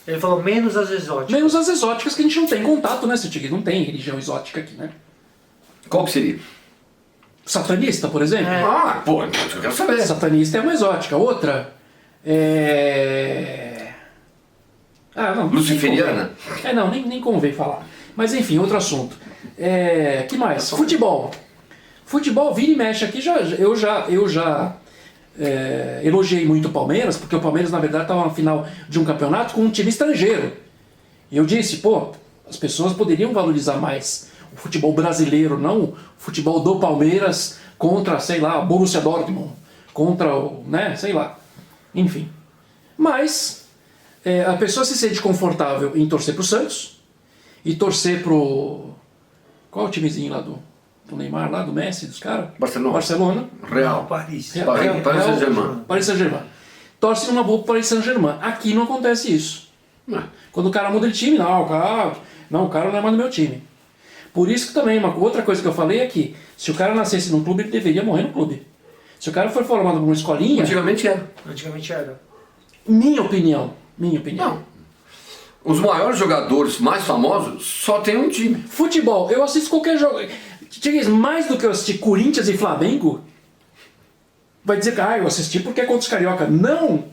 Ele falou menos as exóticas. Menos as exóticas que a gente não tem contato, né, seu Tigre? Não tem religião exótica aqui, né? Qual que seria? Satanista, por exemplo. Ah, pô, então eu quero saber. Satanista é uma exótica. Outra é... não. Luciferiana? Nem convém. Não, nem convém falar. Mas enfim, outro assunto. Que mais? Futebol. Futebol, vira e mexe aqui. Eu já elogiei muito o Palmeiras, porque o Palmeiras, na verdade, estava na final de um campeonato com um time estrangeiro. E eu disse, pô, as pessoas poderiam valorizar mais o futebol brasileiro, não o futebol do Palmeiras contra, sei lá, o Borussia Dortmund, contra o, né, sei lá. Enfim. Mas a pessoa se sente confortável em torcer pro Santos e torcer pro... Qual é o timezinho lá do Neymar, lá do Messi, dos caras? Barcelona. Real. Paris. Paris Saint-Germain. Paris Saint-Germain. Torce numa boa pro Paris Saint-Germain. Aqui não acontece isso. Quando o cara muda de time, o cara não é mais do meu time. Por isso que também, uma outra coisa que eu falei é que se o cara nascesse num clube, ele deveria morrer no clube. Se o cara for formado numa escolinha... Antigamente era. Antigamente era. Minha opinião. Não. Os maiores jogadores mais famosos só tem um time. Futebol, eu assisto qualquer jogo. Mais do que eu assistir Corinthians e Flamengo, vai dizer que eu assisti porque é contra os carioca. Não!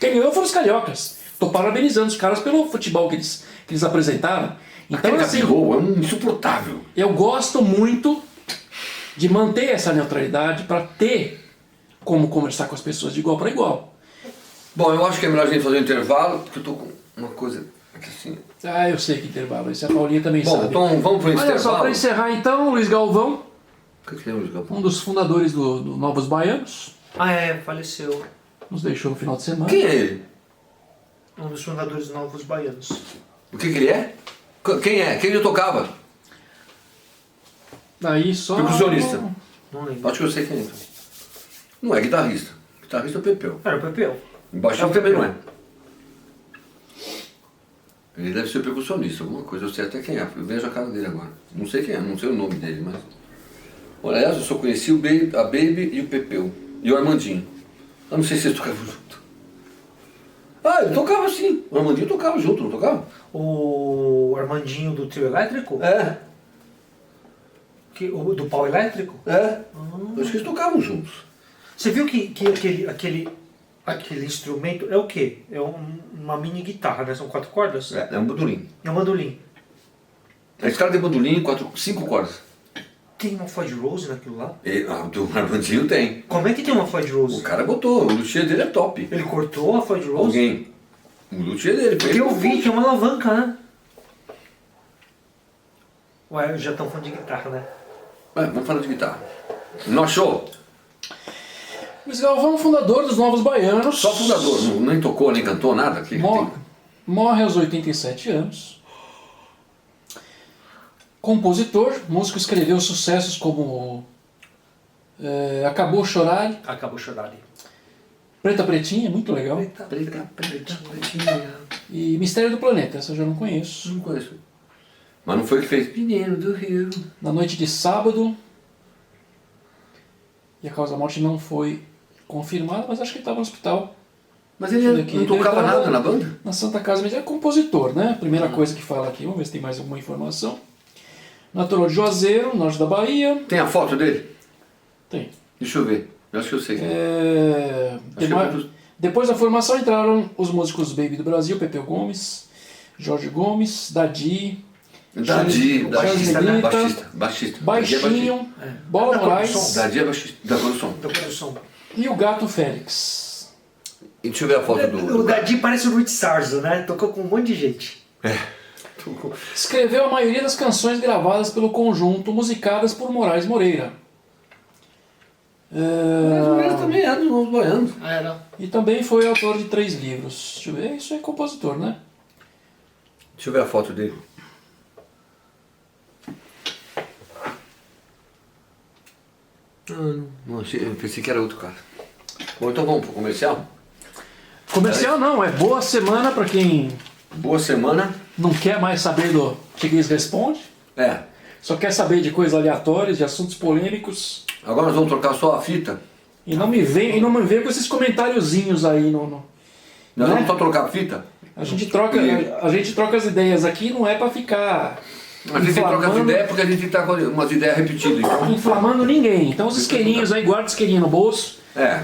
Quem ganhou foram os cariocas. Tô parabenizando os caras pelo futebol que eles apresentaram. Então, Aquele assim, Gabigol é um insuportável. eu gosto muito de manter essa neutralidade para ter como conversar com as pessoas de igual para igual. Bom, eu acho que é melhor a gente fazer um intervalo, porque eu tô com uma coisa aqui assim. Eu sei que intervalo. Isso a Paulinha também Bom, sabe. então vamos pro Olha intervalo. só, para encerrar então, Luiz Galvão, O que é o Luiz Galvão? um dos fundadores do Novos Baianos, Faleceu. nos deixou no final de semana. Quem é ele? Um dos fundadores dos Novos Baianos. O que ele é? Quem é? Quem ele tocava? Aí só... Percussionista. Não lembro. Acho que eu sei quem é. Então. Não é guitarrista. Guitarrista é o Pepeu. Era o Pepeu. Baixista também não é. Ele deve ser percussionista, alguma coisa. Eu sei até quem é. Eu vejo a cara dele agora. Não sei quem é, não sei o nome dele, mas... Olha, aliás, eu só conheci a Baby e o Pepeu. E o Armandinho. Eu não sei se eles tocavam junto. Ele tocava sim. O Armandinho tocava junto, não tocava? O Armandinho do trio elétrico? É. O do pau elétrico? Eu acho que eles tocavam juntos. Você viu que aquele instrumento é o quê? É uma mini guitarra, né? São 4 cordas? É um bandolim. É um bandolim. Esse cara tem bandolim, 5 cordas. Tem uma Floyd Rose naquilo lá? Do Armandinho tem. Como é que tem uma Floyd O Rose? cara botou, o luthier dele é top. Ele cortou a Floyd Rose? Alguém. O luthier dele. Que eu vi que é uma alavanca, né? Ué, já estão falando de guitarra, né? Vamos falar de guitarra. Não achou? Luiz Galvão, fundador dos Novos Baianos. Só fundador, nem tocou, nem cantou, nada. Morre aos 87 anos. Compositor, músico, escreveu sucessos como Acabou Chorar, Acabou chorar ali. Preta Pretinha, muito legal. Pretinha. E Mistério do Planeta, essa eu já não conheço. Não conheço. Mas não foi o que fez Menino do Rio. Na noite de sábado. E a causa da morte não foi confirmada, mas acho que ele estava no hospital. Mas ele não tocava nada na banda? Na Santa Casa, mas é compositor, né? Primeira coisa que fala aqui, vamos ver se tem mais alguma informação. Natural de Juazeiro, norte da Bahia. Tem a foto dele? Tem. Deixa eu ver. Eu acho que eu sei. Depois da formação entraram os músicos Baby do Brasil, Pepeu Gomes, Jorge Gomes, Dadi, baixista. Baixinho, Bola Moraes Dadi é baixista, da produção. E o Gato Félix. E deixa eu ver a foto do... O Dadi parece o Rich Sarzo, né? Tocou com um monte de gente. Escreveu a maioria das canções gravadas pelo conjunto, musicadas por Moraes Moreira. Mas também é dos Novos Baianos. Era. E também foi autor de 3 livros. Deixa eu ver, isso é compositor, né? Deixa eu ver a foto dele. Não achei, eu pensei que era outro cara. Bom, então vamos pro comercial? Comercial não, é boa semana pra quem Boa semana. não quer mais saber do Chiquinhos Responde. Só quer saber de coisas aleatórias, de assuntos polêmicos. Agora nós vamos trocar só a fita. E não me vem com esses comentáriozinhos aí Nós vamos só trocar a fita? A gente troca as ideias aqui, não é pra ficar A gente troca as ideias porque a gente tá com umas ideias repetidas. Então. inflamando ninguém. Então os isqueirinhos aí, guarda o isqueirinho no bolso,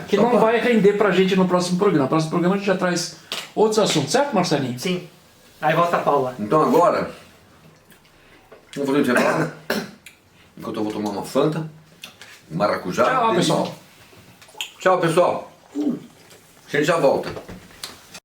que não vai render pra gente no próximo programa. No próximo programa a gente já traz outros assuntos, certo, Marcelinho? Sim. Aí volta a Paula. Então agora, vamos fazer um intervalo. Enquanto eu vou tomar uma Fanta, maracujá. Tchau, pessoal. Tchau, pessoal. A gente já volta.